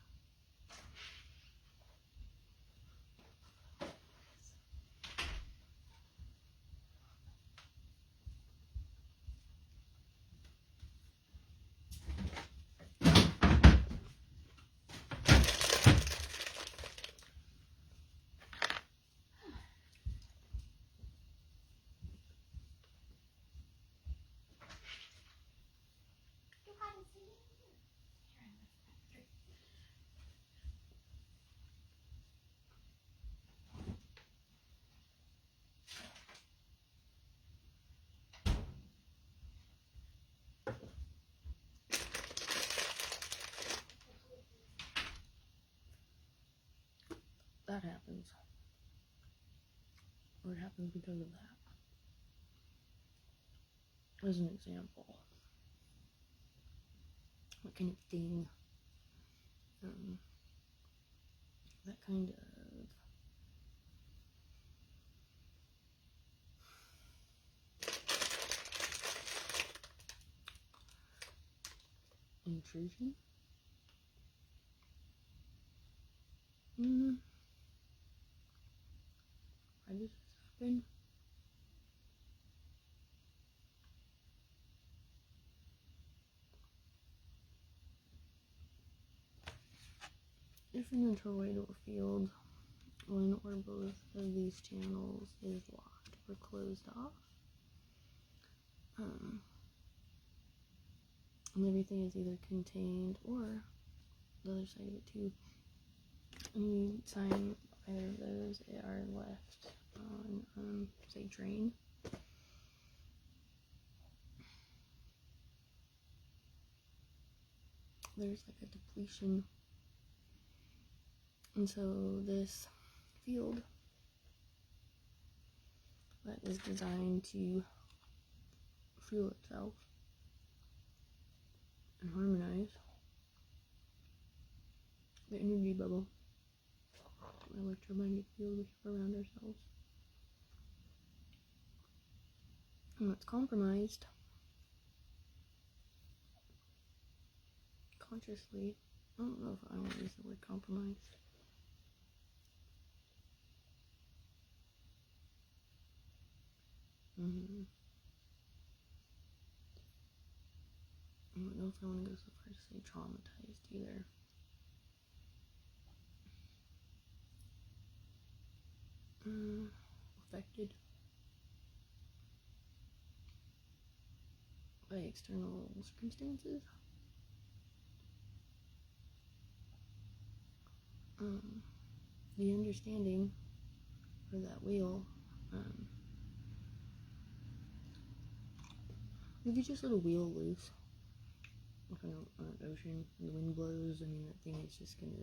that happens. Or it happens because of that. As an example. What kind of thing? That kind of intrusion? Why does this happen? If in the toroidal field, one or both of these channels is locked or closed off, And everything is either contained or the other side of it too. And you sign either of those, they are left on, say, drain. There's like a depletion. And so this field that is designed to fuel itself and harmonize the energy bubble, the electromagnetic field we have around ourselves. And it's compromised consciously. I don't know if I want to use the word compromised. I don't know if I want to go so far to say traumatized either. Affected by external circumstances. The understanding for that wheel, if you just let a wheel loose, like on an ocean, and the wind blows, I mean, that thing is just going to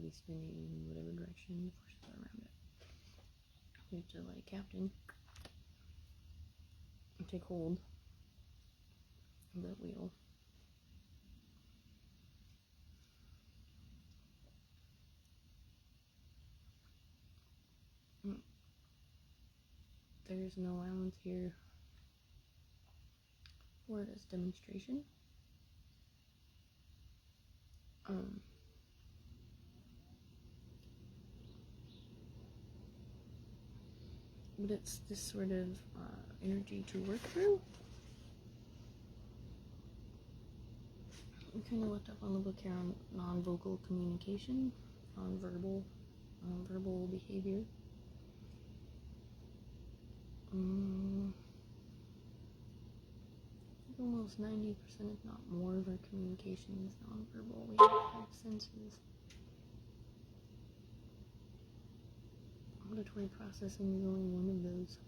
be spinning in whatever direction the forces are around it. You have to, like, captain, and take hold of that wheel. There's no allowance here for it as demonstration. But it's this sort of energy to work through. We kind of left up on the book here on non-vocal communication, non-verbal behavior. Almost 90%, if not more, of our communication is non-verbal. We have 5 senses. Auditory processing is only one of those.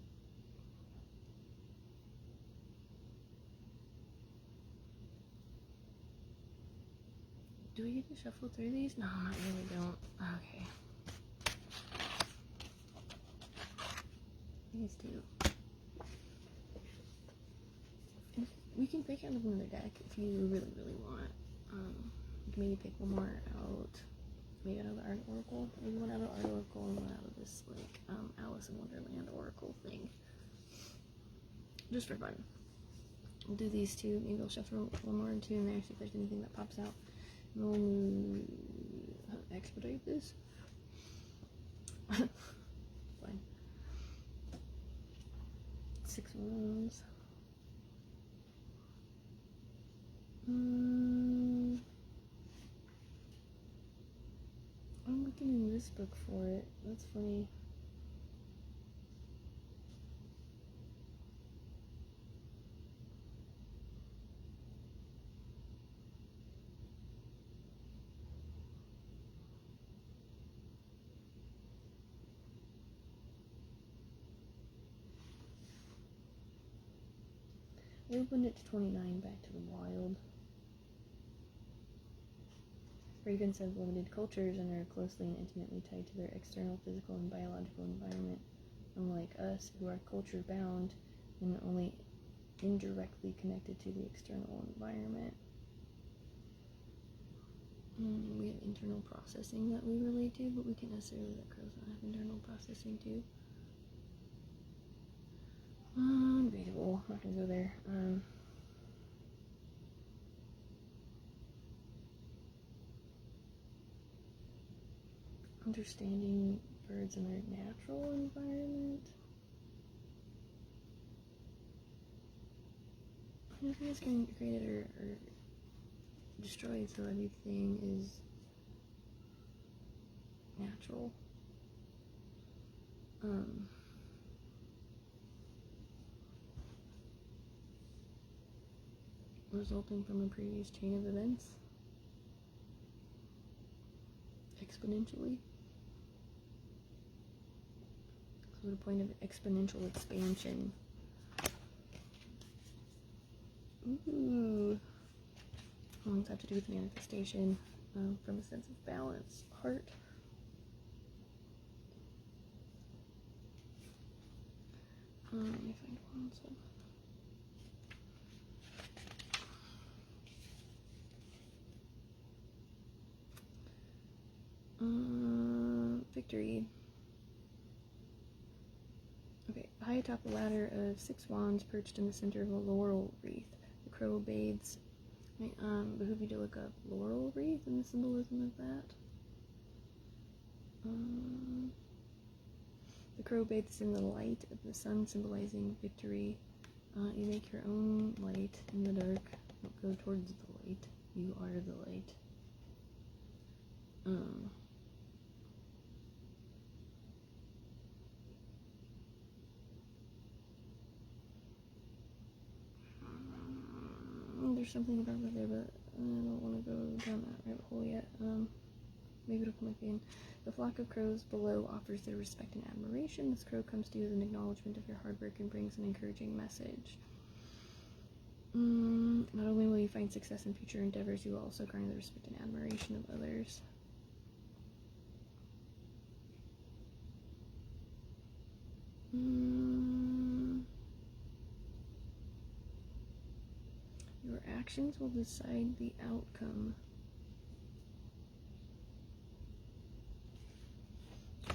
Do we get to shuffle through these? No, I really don't. Okay. These two. We can pick out of another deck if you really, really want. You can maybe pick one more out. Maybe out of the Art Oracle. Maybe one out of Art Oracle and one out of this, like, Alice in Wonderland Oracle thing. Just for fun. We'll do these two. Maybe I'll shuffle one more and two in there, see if there's anything that pops out. And we'll expedite this. Fine. 6 ones. I'm looking in this book for it. That's funny. We opened it to 29, back to the wild. Ravens have limited cultures and are closely and intimately tied to their external physical and biological environment, unlike us, who are culture-bound and only indirectly connected to the external environment. We have internal processing that we relate to, but we can't necessarily let crows not have internal processing too. Debatable. I'm not gonna go there. Understanding birds in their natural environment. Nothing is created or destroyed, so everything is natural. resulting from a previous chain of events exponentially. So the point of exponential expansion. Ooh. Things have to do with manifestation, from a sense of balance, heart. Let me find one. Victory. Okay, high atop a ladder of 6 wands perched in the center of a laurel wreath. The crow bathes. Behoove you to look up laurel wreath and the symbolism of that. The crow bathes in the light of the sun, symbolizing victory. You make your own light in the dark. Don't go towards the light. You are the light. There's something about that there, but I don't want to go down that rabbit hole yet. Maybe it'll come at the end. The flock of crows below offers their respect and admiration. This crow comes to you as an acknowledgement of your hard work and brings an encouraging message. Not only will you find success in future endeavors, you will also garner the respect and admiration of others. Your actions will decide the outcome.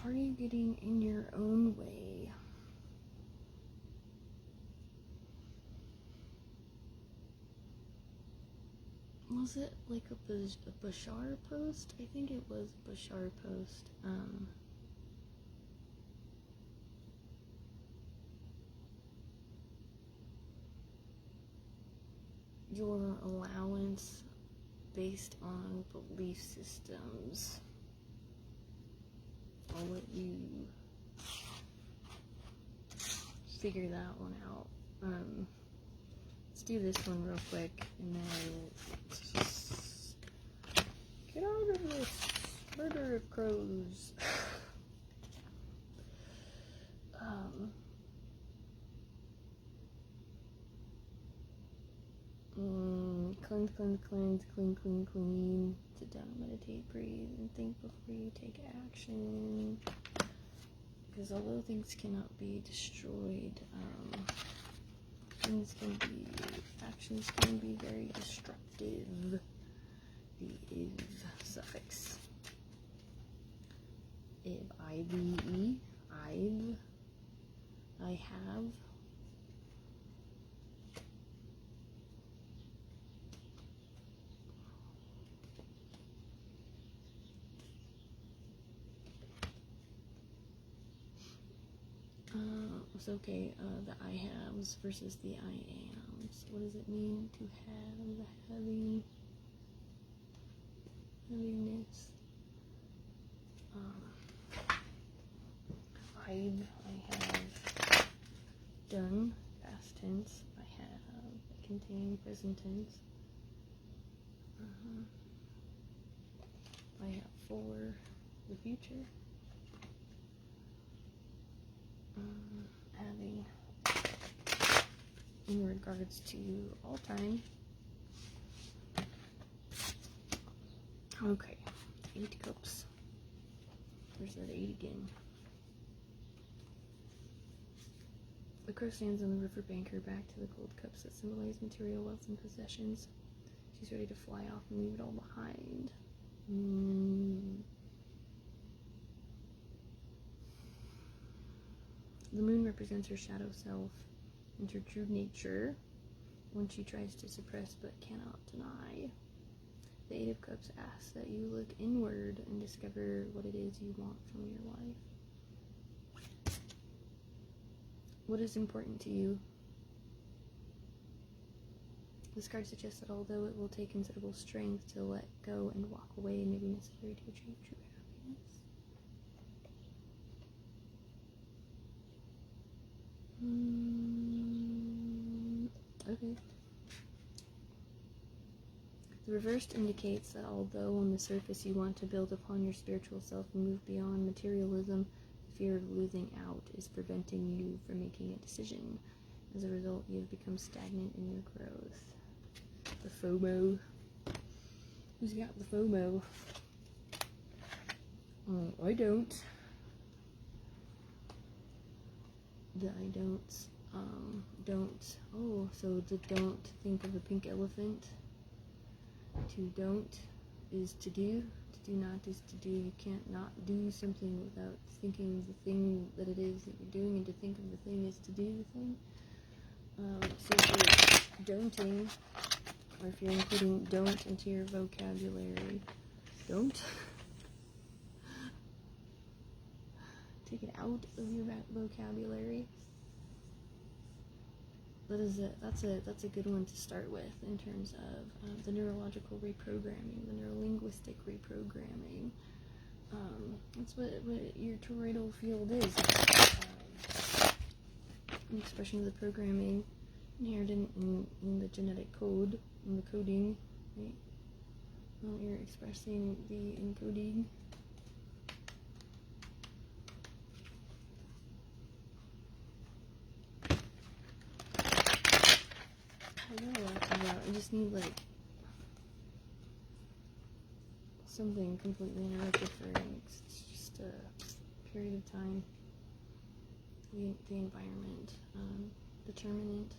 Are you getting in your own way? Was it like a Bashar post? I think it was a Bashar post. Your allowance based on belief systems. I'll let you figure that one out. Let's do this one real quick, and then just get out of this murder of crows. Cleanse, clean. Sit down and meditate, breathe, and think before you take action. Because although things cannot be destroyed, actions can be very destructive. The "iv" suffix. Iv, I-V-E, I've, I have. It's okay, the I haves versus the I ams. What does it mean to have the heaviness? I have done, past tense. I have, contain, present tense. I have for the future. Having in regards to all time. Okay, 8 cups. There's that 8 again. The crow stands on the riverbank, her back to the gold cups that symbolize material wealth and possessions. She's ready to fly off and leave it all behind. The moon represents her shadow self and her true nature, one she tries to suppress but cannot deny. The 8 of Cups asks that you look inward and discover what it is you want from your life. What is important to you? This card suggests that although it will take considerable strength to let go and walk away, it may be necessary to achieve true happiness. Okay. The reverse indicates that although on the surface you want to build upon your spiritual self and move beyond materialism, the fear of losing out is preventing you from making a decision. As a result, you have become stagnant in your growth. The FOMO. Who's got the FOMO? I don't. I don't. Oh, so the don't think of a pink elephant. To don't is to do. To do not is to do. You can't not do something without thinking of the thing that it is that you're doing, and to think of the thing is to do the thing. So if you're don'ting, or if you're including don't into your vocabulary, don't. Take it out of your vocabulary. That's a good one to start with in terms of the neurological reprogramming, the neurolinguistic reprogramming. That's what your toroidal field is. An expression of the programming inherent in the genetic code, in the coding, right? Well, you're expressing the encoding. I don't know what I'm talking about. I just need like something completely different. It's just a period of time. The environment, determinant.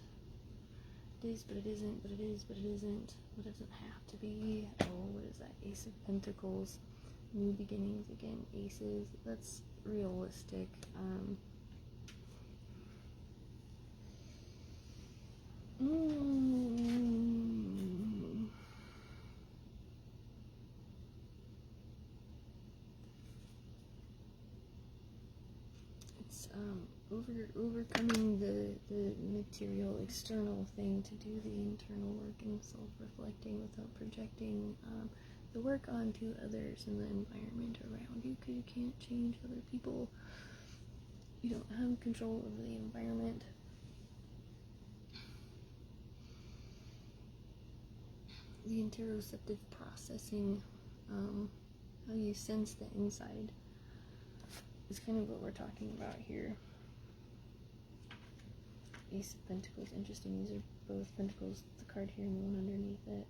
It is, but it isn't, but it is, but it isn't. What doesn't have to be? Oh, what is that? Ace of Pentacles. New beginnings again. Aces. That's realistic. It's overcoming the material external thing to do the internal work and self-reflecting without projecting the work onto others and the environment around you, because you can't change other people. You don't have control over the environment. The interoceptive processing, how you sense the inside, is kind of what we're talking about here. Ace of Pentacles, interesting. These are both Pentacles, the card here and the one underneath it.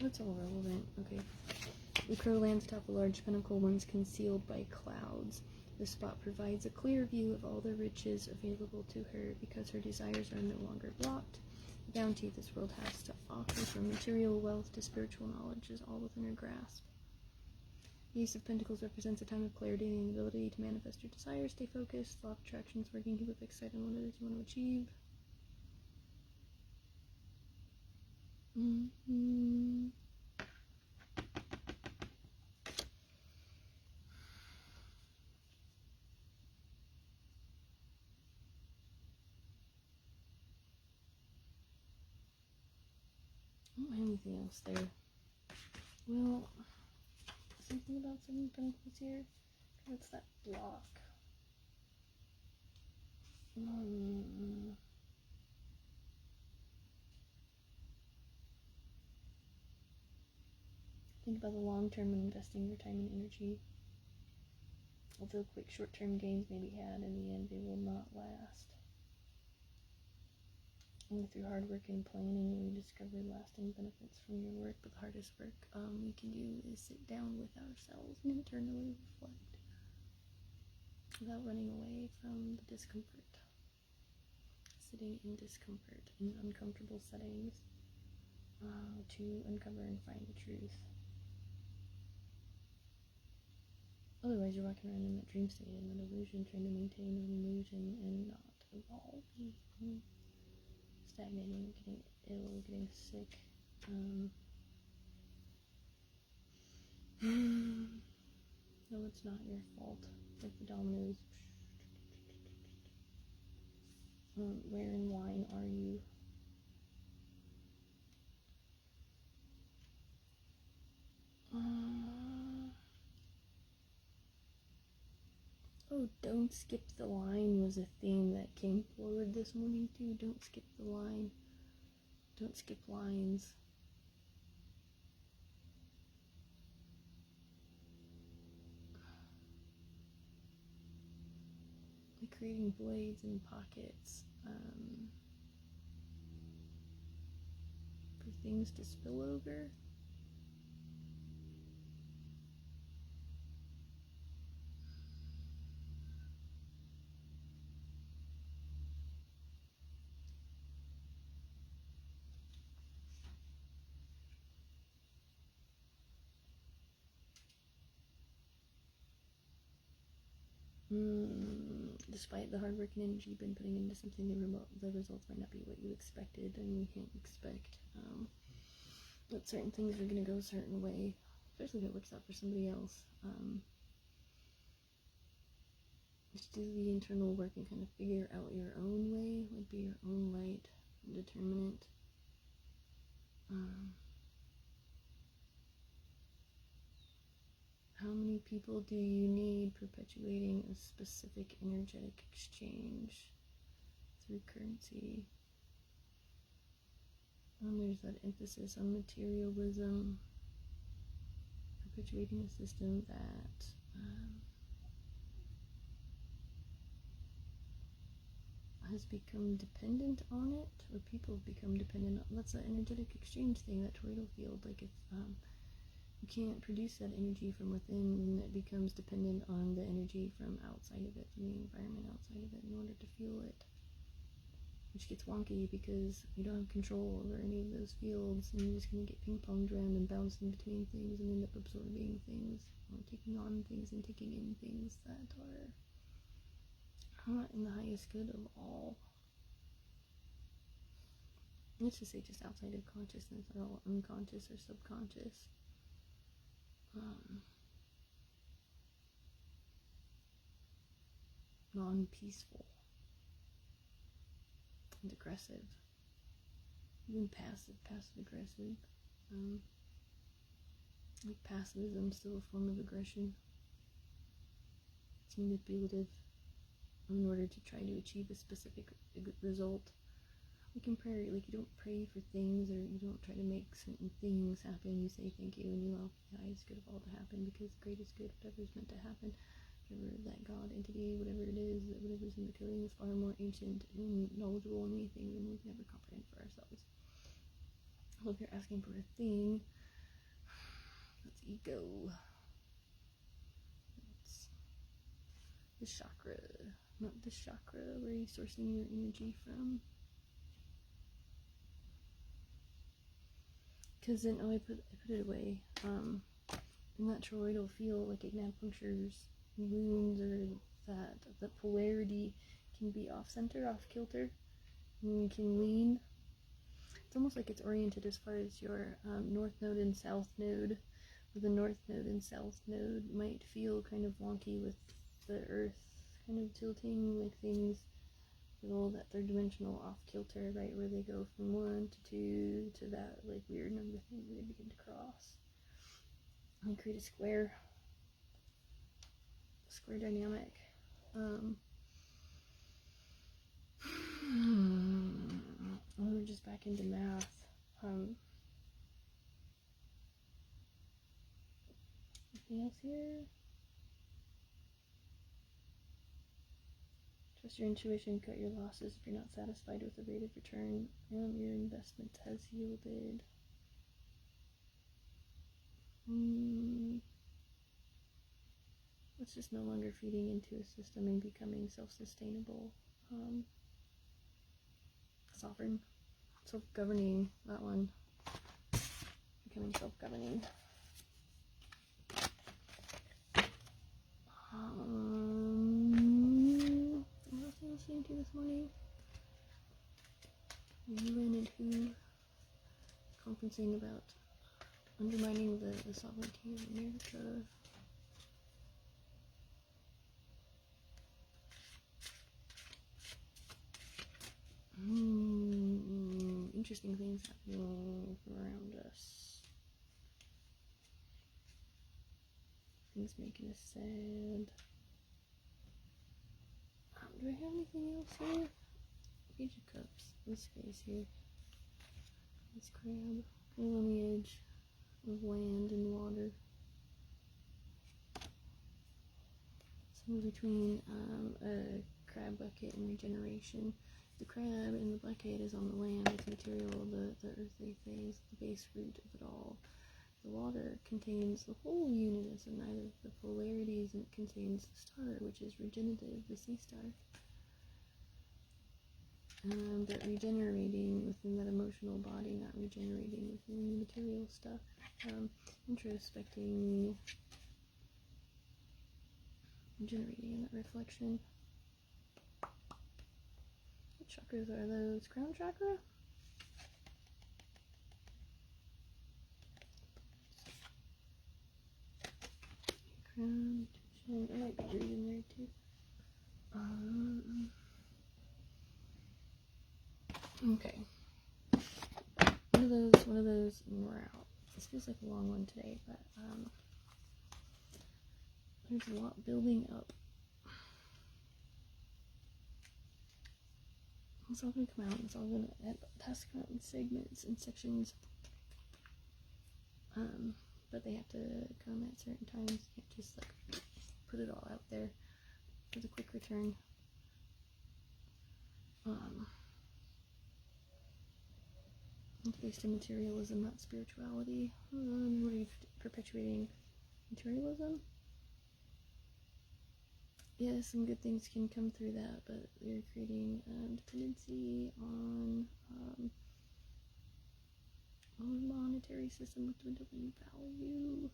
That's all relevant. Okay. The crow lands atop a large pentacle once concealed by clouds. The spot provides a clear view of all the riches available to her because her desires are no longer blocked. The bounty this world has to offer, from material wealth to spiritual knowledge, is all within her grasp. The Ace of Pentacles represents a time of clarity and the ability to manifest your desires. Stay focused. Law of attraction is working. Keep excited on what it is you want to achieve. I don't have anything else there. Well, something about Seven of Pentacles here. What's that block? Think about the long term and investing your time and energy. Although quick short-term gains may be had, in the end they will not last. Only through hard work and planning will you discover lasting benefits from your work. But the hardest work we can do is sit down with ourselves and internally reflect without running away from the discomfort. Sitting in discomfort, in uncomfortable settings, to uncover and find the truth. Otherwise, you're walking around in that dream state, in that illusion, trying to maintain an illusion and not evolve. Stagnating, getting ill, getting sick. No, it's not your fault. Like the dominoes. Where in wine are you? Oh, don't skip the line was a theme that came forward this morning too. Don't skip the line. Don't skip lines. Like creating voids and pockets for things to spill over. Despite the hard work and energy you've been putting into something, the results might not be what you expected, and you can't expect that certain things are going to go a certain way, especially if it works out for somebody else. Just do the internal work and kind of figure out your own way, like be your own light determinant. How many people do you need perpetuating a specific energetic exchange through currency? And there's that emphasis on materialism, perpetuating a system that has become dependent on it, or people have become dependent on. That's the energetic exchange thing, that toroidal field. Like if you can't produce that energy from within, then it becomes dependent on the energy from outside of it, from the environment outside of it, in order to feel it. Which gets wonky because you don't have control over any of those fields, and you're just going to get ping-ponged around and bouncing between things and end up absorbing things, or taking on things and taking in things that are not in the highest good of all. Let's just say just outside of consciousness, or all unconscious or subconscious. Non-peaceful and aggressive, even passive-aggressive. Like passivism, still a form of aggression. It's manipulative in order to try to achieve a specific result. Like in prayer, like you don't pray for things, or you don't try to make certain things happen. You say thank you, and you allow the highest good of all to happen, because the greatest good, whatever is meant to happen, whatever that God, entity, whatever it is, whatever's in the coding, is far more ancient and knowledgeable in anything than we can ever comprehend for ourselves. Well, if you're asking for a thing, that's ego. That's the chakra, not the chakra where you're sourcing your energy from. Because then, I put it away. In that toroidal field, like acupunctures, wounds, or that polarity can be off-center, off-kilter, and you can lean. It's almost like it's oriented as far as your north node and south node. Where the north node and south node might feel kind of wonky with the earth kind of tilting, like things feel that third dimensional off kilter, right, where they go from 1 to 2 to that like weird number thing where they begin to cross and create a square dynamic. We're just back into math. Anything else here? Trust your intuition, cut your losses if you're not satisfied with the rate of return your investment has yielded. It's just no longer feeding into a system and becoming self-sustainable, sovereign, self-governing, that one, becoming self-governing. What else am I listening to this morning? UN and WHO conferencing about undermining the sovereignty of America. Interesting things happening around us. Things making us sad. do I have anything else here? Page of Cups. This face here. This crab. Kind of on the edge of land and water. Somewhere between a crab bucket and regeneration. The crab in the bucket is on the land, it's material, the earthly phase, the base root of it all. The water contains the whole unit of neither of the polarities, and it contains the star, which is regenerative, the sea star. But regenerating within that emotional body, not regenerating within the material stuff. Introspecting, regenerating in that reflection. What chakras are those? Crown chakra? Crown, I might be reading there too. Okay. One of those, and we're out. This feels like a long one today, but there's a lot building up. It's all gonna come out, it's all gonna has to come out in segments and sections. But they have to come at certain times. You can't just like put it all out there for the quick return. It's based in materialism, not spirituality. Perpetuating materialism. Yeah, some good things can come through that, but they're creating dependency on a monetary system with dwindling value.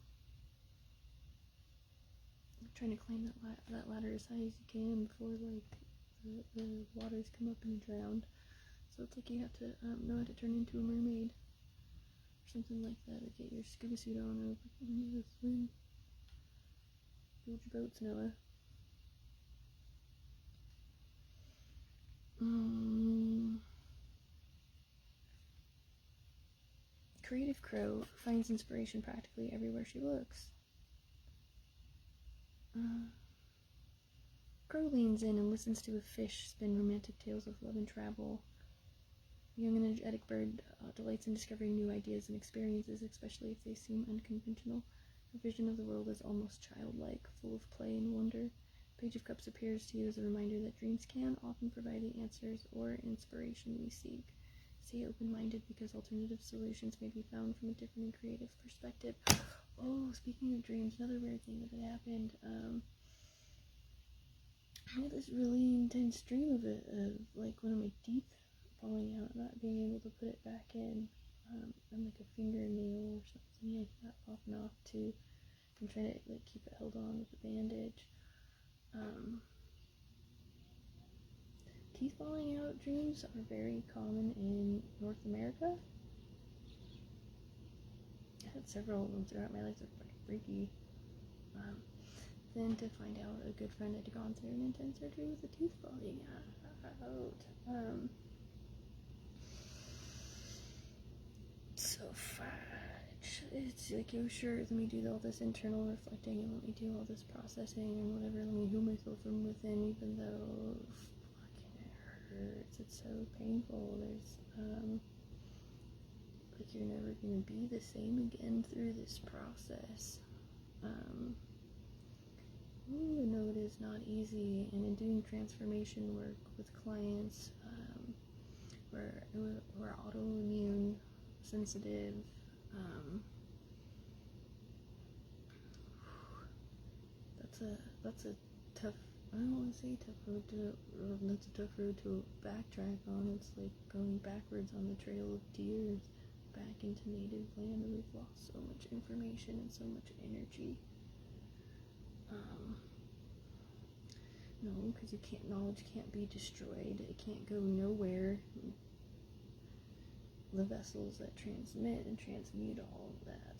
I'm trying to climb that ladder as high as you can before like the waters come up and you drown. So it's like you have to know how to turn into a mermaid or something like that, or get your scuba suit on, or swim. Build your boats, Noah. Creative Crow finds inspiration practically everywhere she looks. Crow leans in and listens to a fish spin romantic tales of love and travel. The young and energetic bird delights in discovering new ideas and experiences, especially if they seem unconventional. Her vision of the world is almost childlike, full of play and wonder. Page of Cups appears to you as a reminder that dreams can often provide the answers or inspiration we seek. Stay open-minded because alternative solutions may be found from a different and creative perspective. Oh, speaking of dreams, another weird thing that happened. I had this really intense dream of like one of my teeth falling out, not being able to put it back in, and like a fingernail or something like that popping off too. I'm trying to like keep it held on with a bandage. Teeth falling out dreams are very common in North America. I had several of them throughout my life. They're fucking freaky. Then to find out a good friend had gone through an intense surgery with a tooth falling out. So fudge. It's like, oh sure, let me do all this internal reflecting and let me do all this processing and whatever. Let me heal myself from within, even though fucking it hurts. It's so painful. There's like you're never gonna be the same again through this process. You know it is not easy, and in doing transformation work with clients who are autoimmune, sensitive, that's a tough, I don't want to say tough road to, that's a tough road to backtrack on. It's like going backwards on the trail of tears back into native land, and we've lost so much information and so much energy. No, because knowledge can't be destroyed. It can't go nowhere. The vessels that transmit and transmute all of that.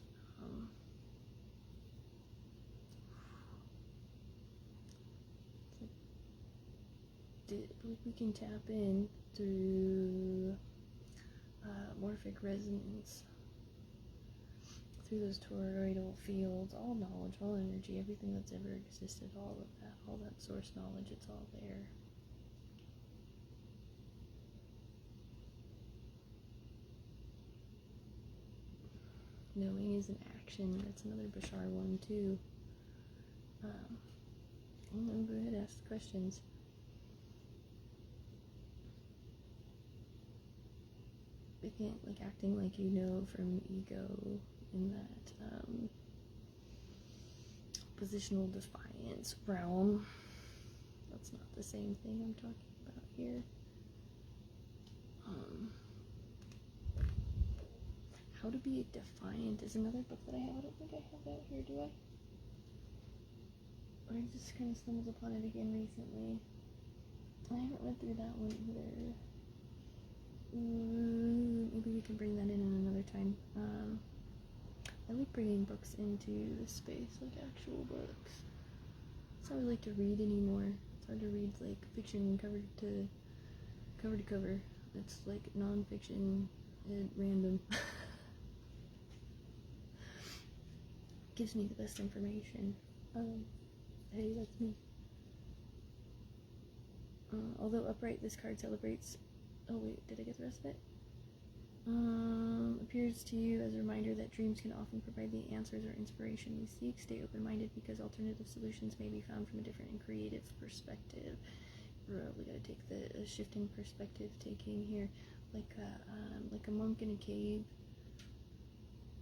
We can tap in through morphic resonance, through those toroidal fields, all knowledge, all energy, everything that's ever existed, all of that, all that source knowledge, it's all there. knowing is an action. That's another Bashar one too. Go ahead, ask the questions. Again, like acting like you know from ego in that positional defiance realm. That's not the same thing I'm talking about here. How to Be Defiant is another book that I have. I don't think I have that here, do I? Or I just kind of stumbled upon it again recently. I haven't read through that one either. Maybe we can bring that in another time. I like bringing books into this space, like actual books. That's how I like to read anymore. It's hard to read like fiction cover to cover. It's like non-fiction and random. Gives me the best information. Hey, that's me. Although upright, this card celebrates. Oh wait, did I get the rest of it? Appears to you as a reminder that dreams can often provide the answers or inspiration we seek. Stay open-minded because alternative solutions may be found from a different and creative perspective. We gotta take the shifting perspective taking here, like a monk in a cave.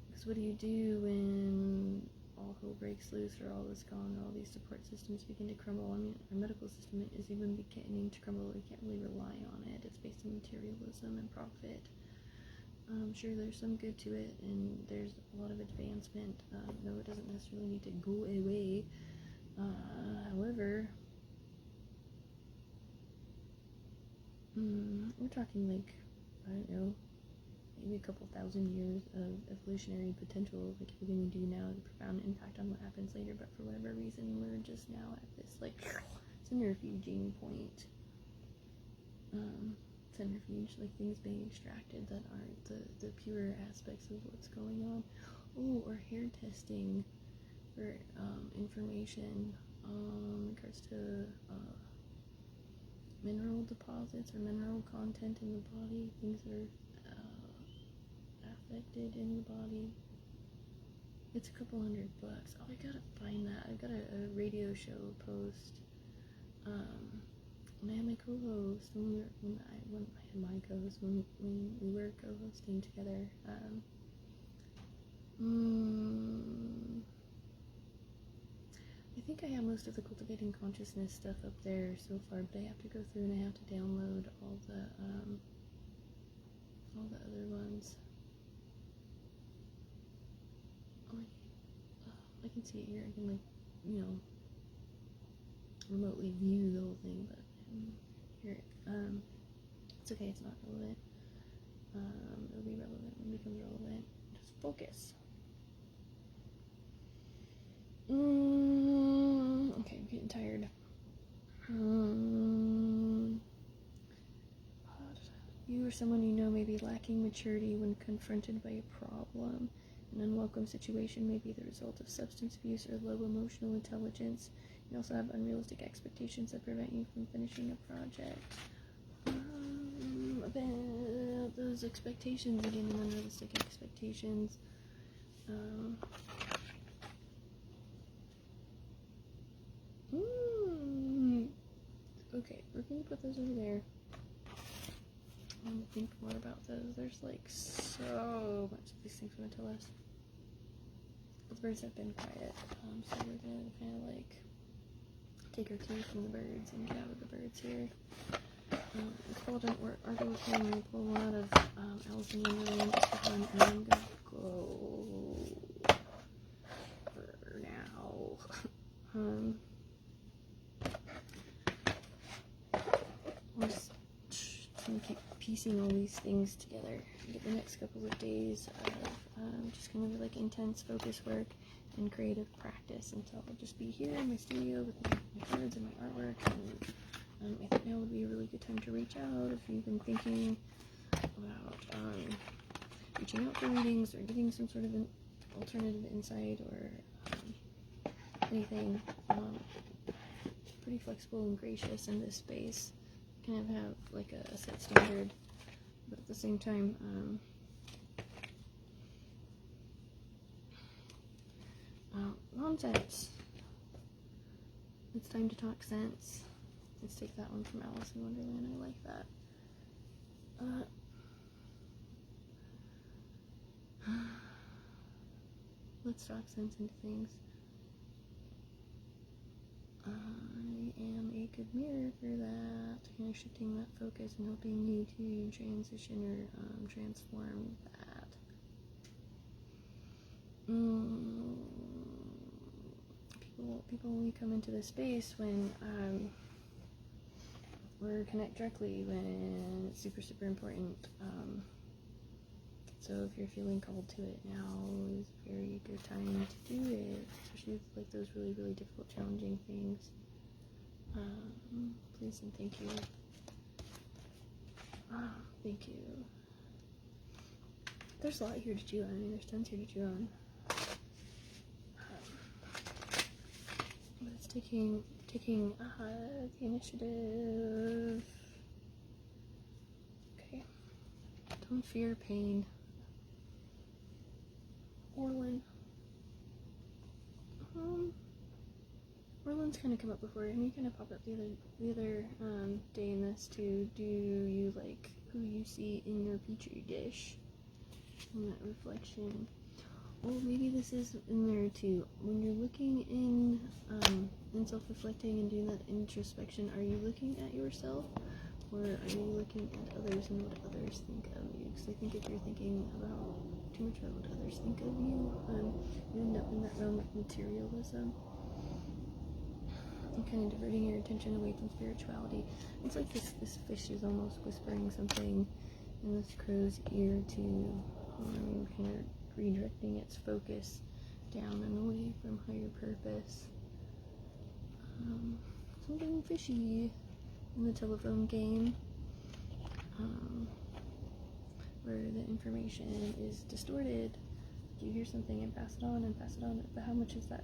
Because what do you do when all hell breaks loose, or all is gone, or all these support systems begin to crumble? I mean, our medical system is even beginning to crumble. We can't really rely on it. It's based on materialism and profit. Sure, there's some good to it, and there's a lot of advancement, though it doesn't necessarily need to go away. However, we're talking like, I don't know, maybe a couple thousand years of evolutionary potential. Like everything we do now has a profound impact on what happens later, but for whatever reason, we're just now at this like centrifuging point. Centrifuge, like things being extracted that aren't the pure aspects of what's going on. Oh, or hair testing for information in regards to mineral deposits or mineral content in the body, things that are affected in the body. It's a couple $100. Oh, I gotta find that. I've got a radio show post. When I had my co-host, when we were co-hosting together, I think I have most of the cultivating consciousness stuff up there so far, but I have to go through and I have to download all the other ones. Oh, I can see it here. I can remotely view the whole thing, but here, it's okay. It's not relevant. It'll be relevant when it becomes relevant. Just focus. Okay, I'm getting tired. You or someone you know may be lacking maturity when confronted by a problem. An unwelcome situation may be the result of substance abuse or low emotional intelligence. You also have unrealistic expectations that prevent you from finishing a project. About those expectations, again, unrealistic expectations. Okay, we're gonna put those over there. I'm gonna think more about those. There's like so much of these things want to tell us. The birds have been quiet, so we're gonna kind of like take our cue from the birds and get out of the birds here. It's called Don't Argue with Me. I'm gonna pull one out of Alice in Wonderland just for fun, and I'm gonna go for now. I'm just gonna keep piecing all these things together. Get the next couple of days of just kind of like intense focus work and creative practice until I'll just be here in my studio with my cards and my artwork. And I think now would be a really good time to reach out if you've been thinking about reaching out for readings or getting some sort of an alternative insight or anything. Pretty flexible and gracious in this space. Kind of have like a set standard, but at the same time, nonsense. It's time to talk sense. Let's take that one from Alice in Wonderland. I like that. Let's talk sense into things. I am a good mirror for that. Kind of shifting that focus and helping you to transition or transform that. People only come into this space when or connect directly when it's super, super important. So if you're feeling called to it, now is a very good time to do it, especially with like those really, really difficult, challenging things. Please and thank you. Thank you. There's a lot here to chew on. I mean, there's tons here to chew on. But it's taking the initiative. Okay. Don't fear pain. Orlin. Orlin's kind of come up before, and he kind of popped up the other day in this too. Do you like who you see in your petri dish? In that reflection. Well, maybe this is in there too. When you're looking in self-reflecting and doing that introspection, are you looking at yourself, or are you looking at others and what others think of you? Because I think if you're thinking about too much about what others think of you, you end up in that realm of materialism and kind of diverting your attention away from spirituality. It's like this fish is almost whispering something in this crow's ear to kind of redirecting its focus down and away from higher purpose. Something fishy in the telephone game, where the information is distorted. You hear something and pass it on, but how much has that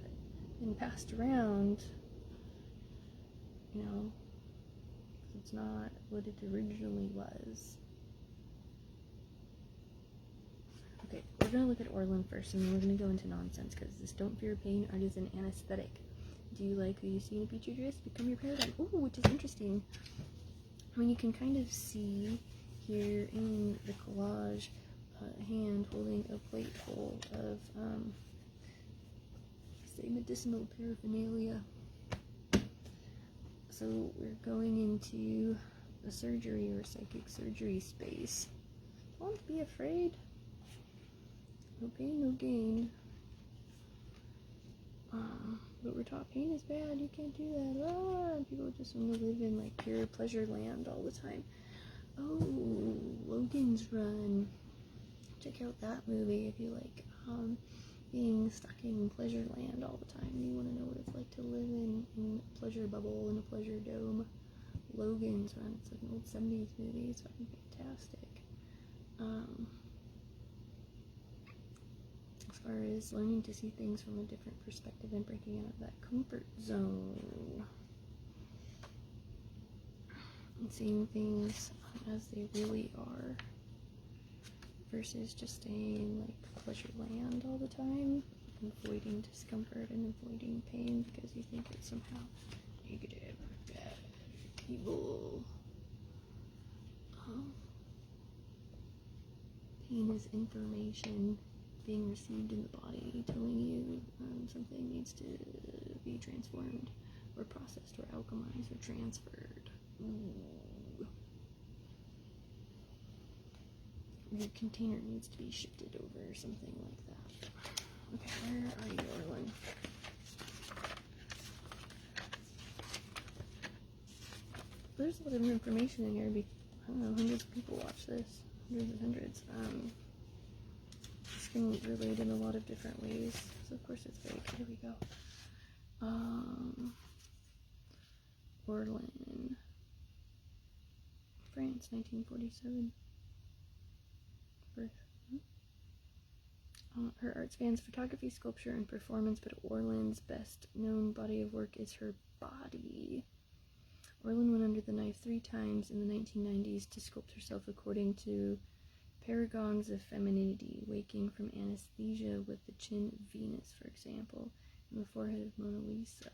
been passed around? You know, it's not what it originally was. Okay, we're going to look at Orlin first, and then we're going to go into nonsense, because this don't fear pain art is an anesthetic. Do you like who you see in a petri dish? Become your paradigm. Ooh, which is interesting. I mean, you can kind of see here in the collage a hand holding a plate full of, say, medicinal paraphernalia. So we're going into a surgery or psychic surgery space. Don't be afraid. No pain, no gain. But we're taught pain is bad, you can't do that. People just want to live in like pure pleasure land all the time. Oh, Logan's Run. Check out that movie if you like being stuck in pleasure land all the time. You want to know what it's like to live in a pleasure bubble, in a pleasure dome. Logan's Run. It's like an old 70s movie. It's fucking fantastic. As far as learning to see things from a different perspective and breaking out of that comfort zone. And seeing things as they really are. Versus just staying in like pleasure land all the time. And avoiding discomfort and avoiding pain because you think it's somehow negative, bad, evil. Pain is information being received in the body, telling you something needs to be transformed or processed or alchemized or transferred. Ooh. Your container needs to be shifted over or something like that. Okay, where are you, Orlin? There's a lot of information in here. I don't know, hundreds of people watch this. Hundreds and hundreds. This can relate in a lot of different ways. So of course it's very good. Here we go. Orlin. France, 1947. Birth. Her art spans photography, sculpture, and performance, but Orlin's best known body of work is her body. Orlin went under the knife 3 times in the 1990s to sculpt herself according to paragons of femininity, waking from anesthesia with the chin of Venus, for example, on the forehead of Mona Lisa.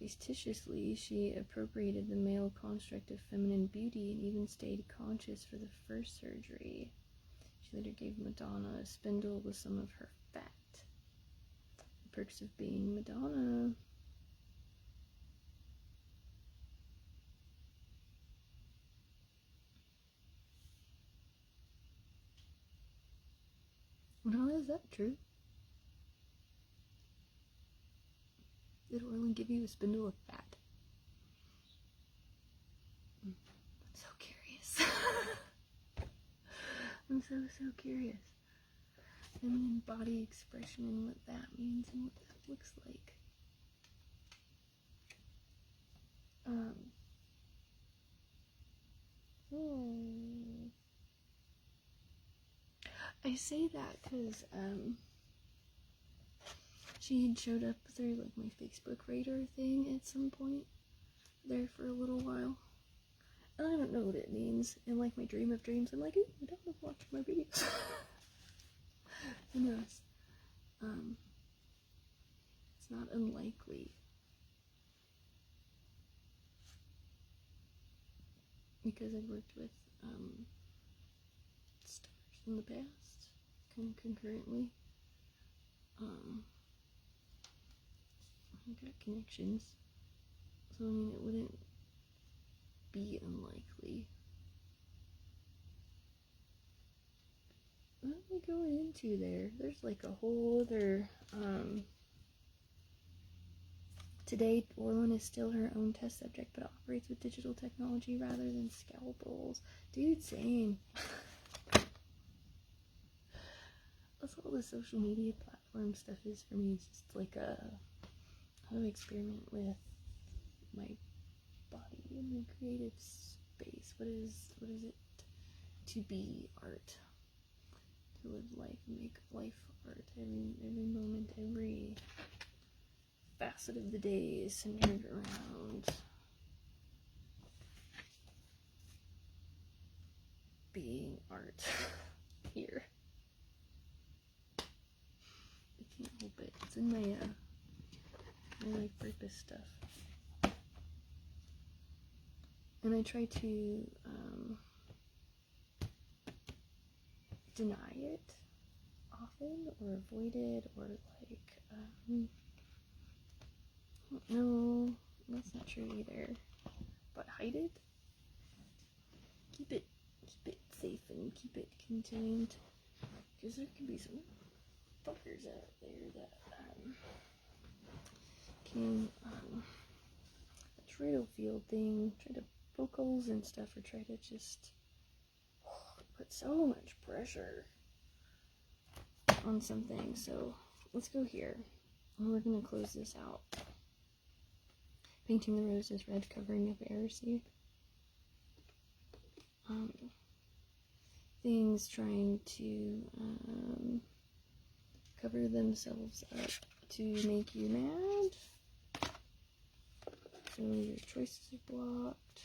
Facetiously, she appropriated the male construct of feminine beauty and even stayed conscious for the first surgery. She later gave Madonna a spindle with some of her fat. The perks of being Madonna. Well, how is that true? Did Orlin give you a spindle of fat? I'm so curious. I'm so curious. Feminine body expression and what that means and what that looks like. I say that because she had showed up through like my Facebook radar thing at some point there for a little while. And I don't know what it means. And like my dream of dreams, I'm like, ooh, I don't know, watch my videos. Who knows? It's not unlikely. Because I've worked with stars in the past, concurrently. I've got connections. So I mean, it wouldn't be unlikely. What am I going into there? There's like a whole other, Today, Orlin is still her own test subject, but operates with digital technology rather than scalpels. Dude, same. That's all the social media platform stuff is for me. It's just like how to experiment with my body and my creative space. What is it to be art? To live life, make life art. Every moment, every facet of the day is centered around being art here. I can't help it. It's in my life purpose stuff. And I try to deny it often or avoid it or like no, that's not true either. But hide it. Keep it safe and keep it contained. Because there can be some fuckers out there that can try to field thing, try to poke holes and stuff, or try to just put so much pressure on something. So let's go here. And we're gonna close this out. Painting the roses red, covering up air seed. Things trying to cover themselves up to make you mad. So your choices are blocked.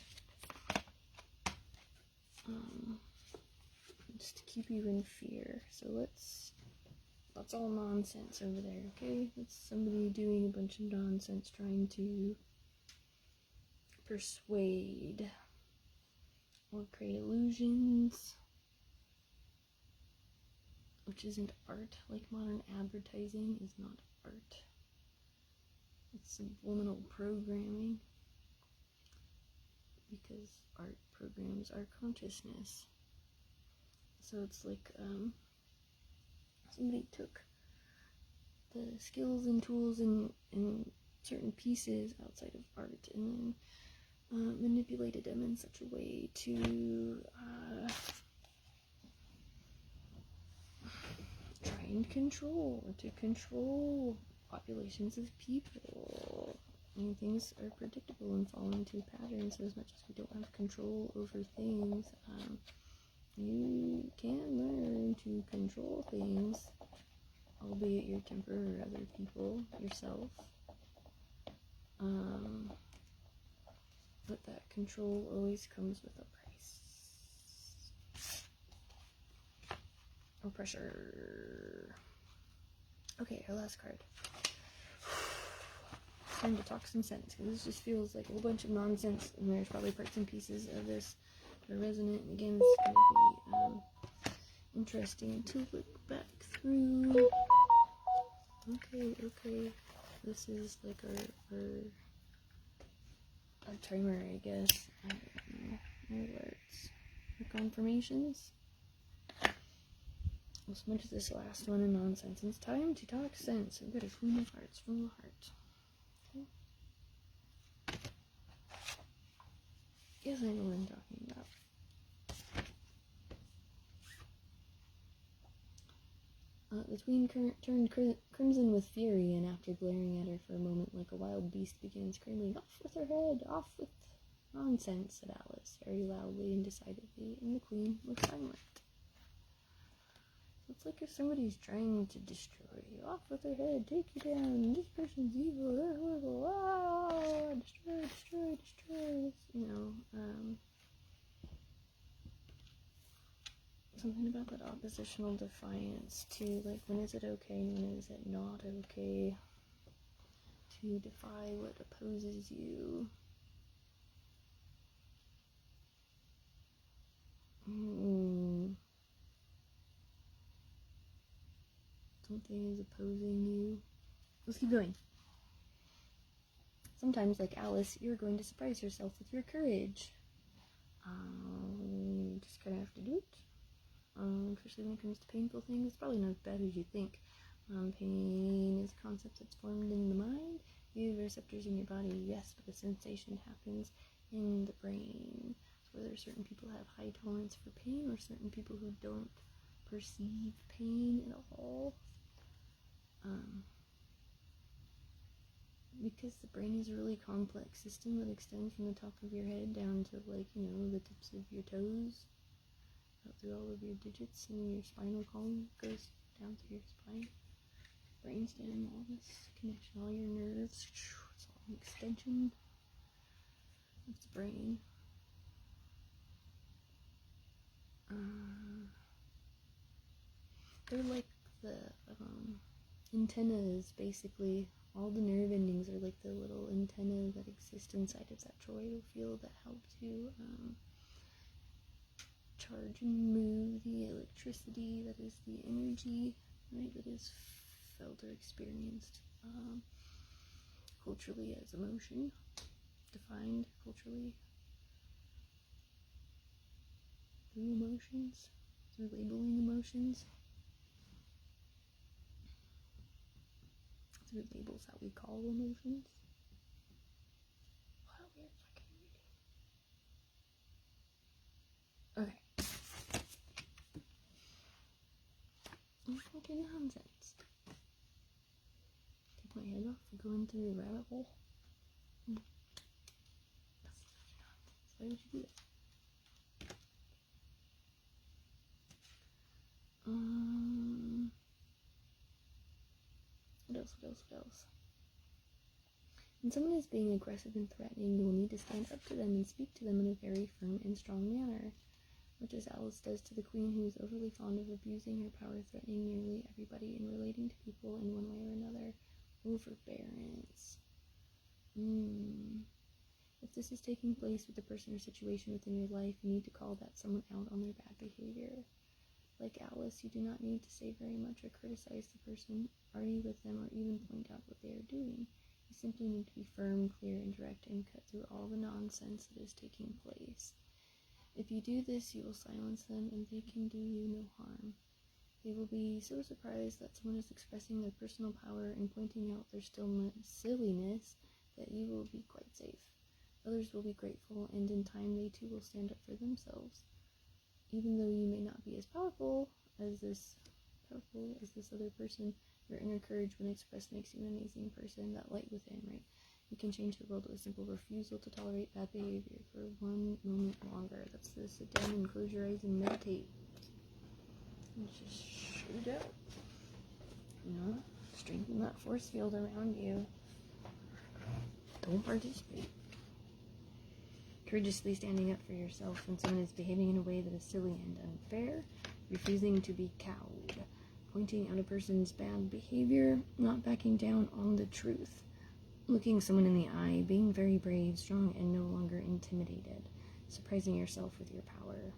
Just to keep you in fear. So that's all nonsense over there, okay? It's somebody doing a bunch of nonsense trying to persuade or create illusions, which isn't art. Like modern advertising is not art. It's subliminal programming, because art programs our consciousness. So it's like somebody took the skills and tools and certain pieces outside of art and then manipulated them in such a way to try and control populations of people. I mean, things are predictable and fall into patterns. So as much as we don't have control over things, you can learn to control things, albeit your temper or other people, yourself. But that control always comes with a price. Or pressure. Okay, our last card. Time to talk some sense, because this just feels like a whole bunch of nonsense, and there's probably parts and pieces of this that are resonant. And again, it's going to be interesting to look back through. Okay. This is like our timer, I guess. Alerts. Our confirmations. As much as this last one is nonsense, it's time to talk sense. We've got a Queen of Hearts from the heart. Okay. Yes, I know what I'm talking about. The tween turned crimson with fury, and after glaring at her for a moment like a wild beast, began screaming, "Off with her head! Off with nonsense!" said Alice, very loudly and decidedly, and the queen was silent. It's like if somebody's trying to destroy you. Off with her head, take you down, this person's evil, they're horrible, destroy, you know, something about that oppositional defiance to, like, when is it okay and when is it not okay to defy what opposes you. Something is opposing you. Let's keep going. Sometimes, like Alice, you're going to surprise yourself with your courage. You just kind of have to do it. Especially when it comes to painful things. It's probably not as bad as you think. Pain is a concept that's formed in the mind. You have receptors in your body, yes, but the sensation happens in the brain. So whether certain people have high tolerance for pain or certain people who don't perceive pain at all. Because the brain is a really complex system that extends from the top of your head down to, like, you know, the tips of your toes, out through all of your digits, and your spinal column goes down through your spine, brainstem, all this connection, all your nerves, it's all an extension of the brain. They're like the antennas, basically. All the nerve endings are like the little antenna that exist inside of that toroidal field that help to charge and move the electricity that is the energy, right, that is felt or experienced culturally as emotion, defined culturally through emotions, through labeling emotions, through labels that we call emotions. What a weird fucking reading. Okay. Fucking nonsense. Take my head off and go into the rabbit hole. That's nonsense. Why would you do that? What else? When someone is being aggressive and threatening, you will need to stand up to them and speak to them in a very firm and strong manner, much as Alice does to the queen, who is overly fond of abusing her power, threatening nearly everybody and relating to people in one way or another. Overbearance. If this is taking place with the person or situation within your life, you need to call that someone out on their bad behavior. Like Alice, you do not need to say very much or criticize the person, argue with them, or even point out what they are doing. You simply need to be firm, clear, and direct, and cut through all the nonsense that is taking place. If you do this, you will silence them, and they can do you no harm. They will be so surprised that someone is expressing their personal power and pointing out their silliness that you will be quite safe. Others will be grateful, and in time they too will stand up for themselves. Even though you may not be as powerful as this other person, your inner courage when expressed makes you an amazing person. That light within, right? You can change the world with a simple refusal to tolerate bad behavior for one moment longer. That's the sit down and close your eyes and meditate. And just shoot it out. You know? Strengthen that force field around you. Don't participate. Courageously standing up for yourself when someone is behaving in a way that is silly and unfair. Refusing to be cowed. pointing out a person's bad behavior, not backing down on the truth, looking someone in the eye, being very brave, strong, and no longer intimidated, surprising yourself with your power,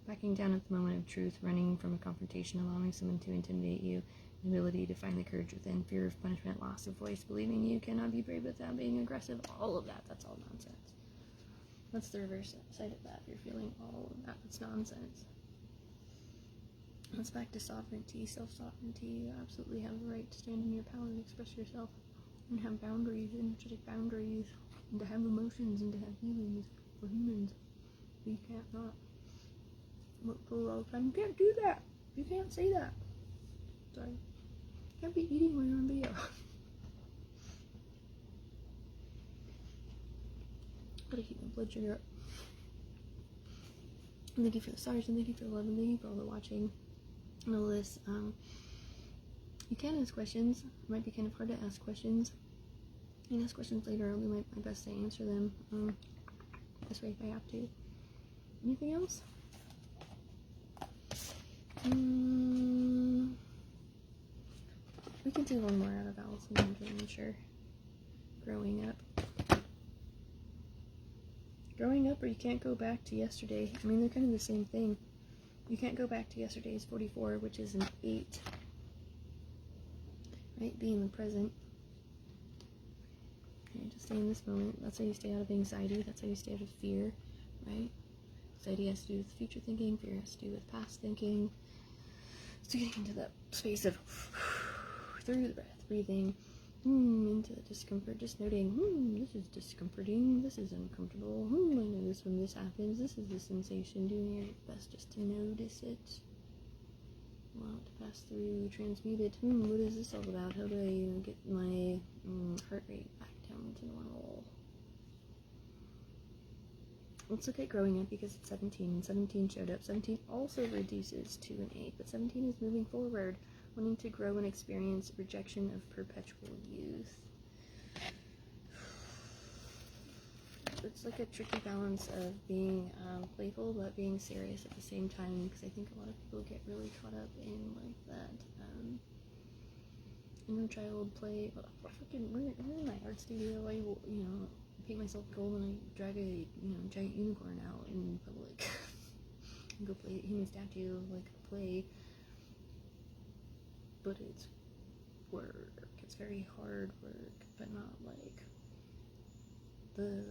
backing down at the moment of truth, running from a confrontation, allowing someone to intimidate you, inability to find the courage within, fear of punishment, loss of voice, believing you cannot be brave without being aggressive, all of that, that's all nonsense. That's the reverse side of that. If you're feeling all of that, it's nonsense. Let's back to sovereignty, self-sovereignty. You absolutely have the right to stand in your power and express yourself, and have boundaries, energetic boundaries, and to have emotions, and to have feelings for humans. You can't not. Look for all the time. You can't do that. You can't say that. Sorry. You can't be eating when you're on video. Gotta keep my blood sugar up. And thank you for the stars, and thank you for the love, and thank you for all the watching and all this. You can ask questions. It might be kind of hard to ask questions. You can ask questions later. I'll do my best to answer them this way if I have to. Anything else? We can do one more out of Allison and sure. Growing up. Growing up, or you can't go back to yesterday. I mean, they're kind of the same thing. You can't go back to yesterday's 44, which is an 8. Right? Be in the present. Okay, just stay in this moment. That's how you stay out of anxiety. That's how you stay out of fear. Right? Anxiety has to do with future thinking. Fear has to do with past thinking. So getting into that space of through the breath, breathing into the discomfort, just noting, this is discomforting, this is uncomfortable, I notice when this happens, this is the sensation, doing your best just to notice it, allow it to pass through, transmute it, what is this all about, how do I get my heart rate back down to normal? Let's look at growing up because it's 17, and 17 showed up. 17 also reduces to an 8, but 17 is moving forward, wanting to grow and experience rejection of perpetual youth. It's like a tricky balance of being playful but being serious at the same time, because I think a lot of people get really caught up in like that inner child play. We're in my art studio. I paint myself gold and I drag a giant unicorn out in public and go play a human statue of like a play. But it's work. It's very hard work, but not like the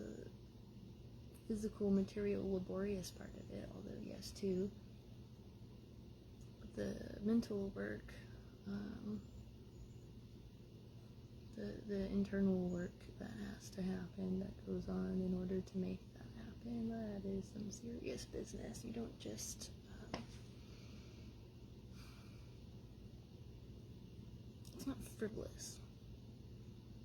physical, material, laborious part of it, although yes too. But the mental work, the internal work that has to happen, that goes on in order to make that happen, that is some serious business. You don't just it's not frivolous.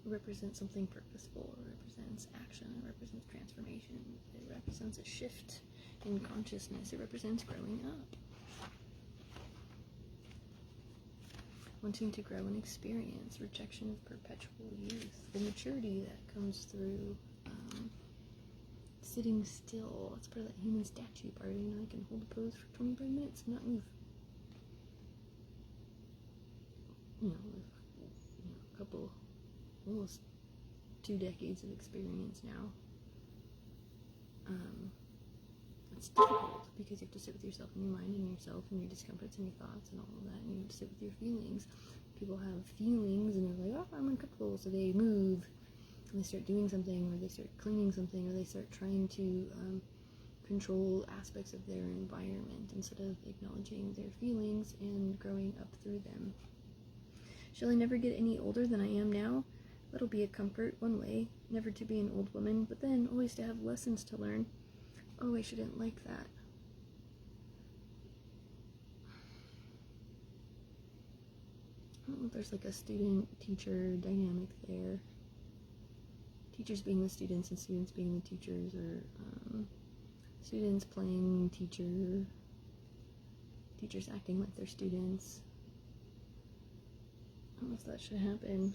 It represents something purposeful. It represents action. It represents transformation. It represents a shift in consciousness. It represents growing up. Wanting to grow and experience rejection of perpetual youth. The maturity that comes through sitting still. That's part of that human statue part. I can hold a pose for 25 minutes and not move. With a couple, almost 2 decades of experience now. It's difficult because you have to sit with yourself and your mind and yourself and your discomforts and your thoughts and all of that, and you have to sit with your feelings. People have feelings and they're like, I'm uncomfortable, so they move and they start doing something, or they start cleaning something, or they start trying to control aspects of their environment instead of acknowledging their feelings and growing up through them. Shall I never get any older than I am now? That'll be a comfort, one way, never to be an old woman, but then always to have lessons to learn. Oh, I shouldn't like that. I don't know if there's like a student-teacher dynamic there. Teachers being the students and students being the teachers, or students playing teacher, teachers acting like they're students. I don't know if that should happen.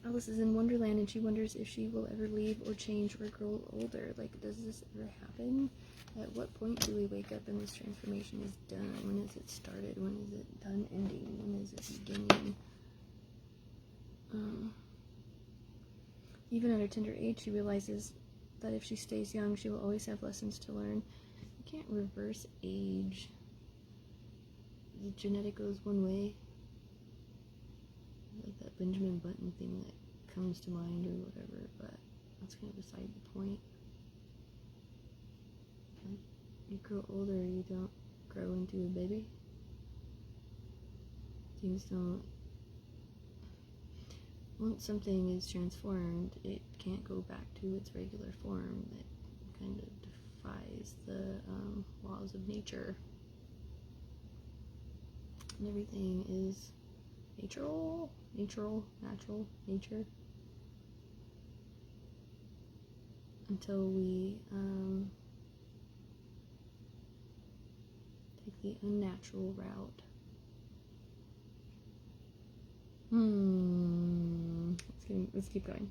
Alice is in Wonderland and she wonders if she will ever leave or change or grow older. Like, does this ever happen? At what point do we wake up and this transformation is done? When is it started? When is it done ending? When is it beginning? Even at her tender age, she realizes that if she stays young, she will always have lessons to learn. You can't reverse age. The genetic goes one way. Like that Benjamin Button thing that comes to mind or whatever, but that's kind of beside the point. Like, you grow older, you don't grow into a baby. Things don't... Once something is transformed, it can't go back to its regular form. It kind of defies the laws of nature. And everything is natural, nature. Until we take the unnatural route. Let's keep going.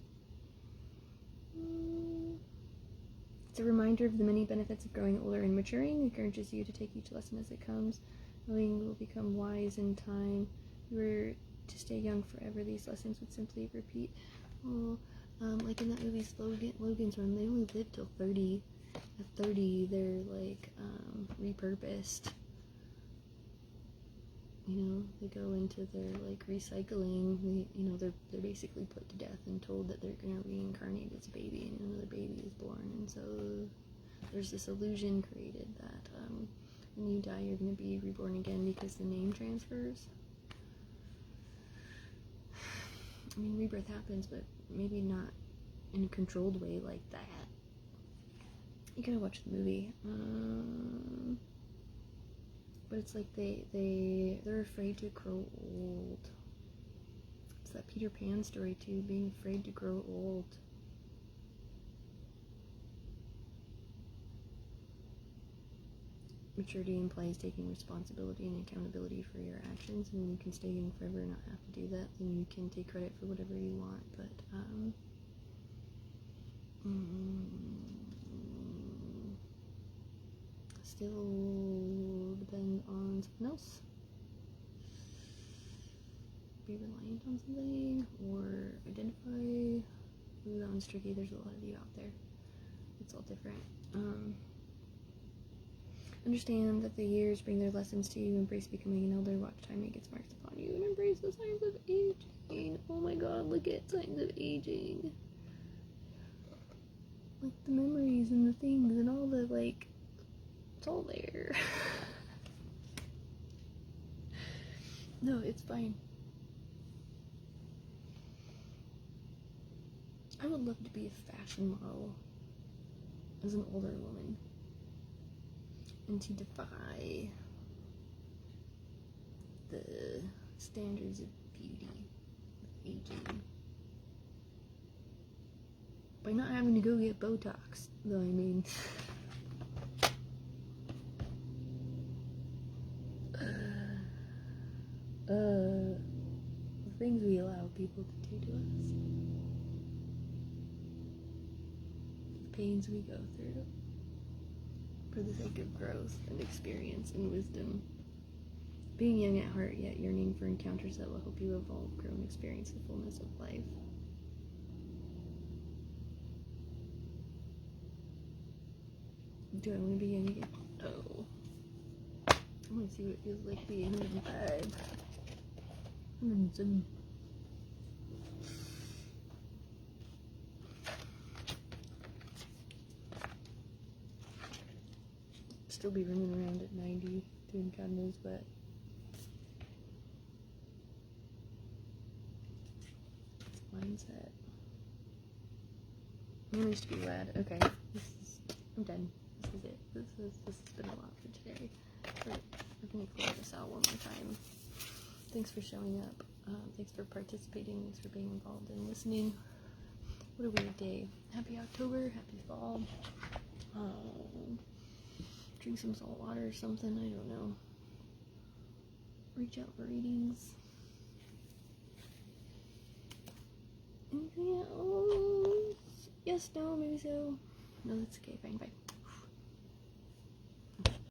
It's a reminder of the many benefits of growing older and maturing. It encourages you to take each lesson as it comes, knowing you will become wise in time. If you were to stay young forever, these lessons would simply repeat. Like in that movie Logan's Run, they only live till 30. At 30, they're like repurposed. You know, they go into their like recycling. They're basically put to death and told that they're gonna reincarnate as a baby, and another baby is born. And so there's this illusion created that when you die, you're gonna be reborn again because the name transfers. I mean, rebirth happens, but maybe not in a controlled way like that. You gotta watch the movie. But it's like they're afraid to grow old. It's that Peter Pan story too, being afraid to grow old. Maturity implies taking responsibility and accountability for your actions, and when you can stay young forever and not have to do that, then you can take credit for whatever you want, but still depend on something else. Be reliant on something, or identify. Ooh, that one's tricky. There's a lot of you out there. It's all different. Understand that the years bring their lessons to you. Embrace becoming an elder. Watch time make its marks upon you, and embrace the signs of aging. Oh my god, look at signs of aging. Like the memories and the things and all the like. It's all there. No, it's fine. I would love to be a fashion model as an older woman and to defy the standards of beauty with aging by not having to go get Botox, though. I mean, the things we allow people to do to us, the pains we go through for the sake of growth and experience and wisdom. Being young at heart, yet yearning for encounters that will help you evolve, grow, and experience the fullness of life. Do I want to be young again? No. I want to see what it feels like being 105. 107. Still be running around at 90, doing God knows what. It's mindset. I used to be rad. Okay, I'm done. This is it. This has been a lot for today. We're gonna close this out one more time. Thanks for showing up. Thanks for participating. Thanks for being involved and listening. What a weird day. Happy October. Happy fall. Drink some salt water or something. I don't know. Reach out for readings. Anything else? Yes, no, maybe so. No, that's okay. Fine, bye.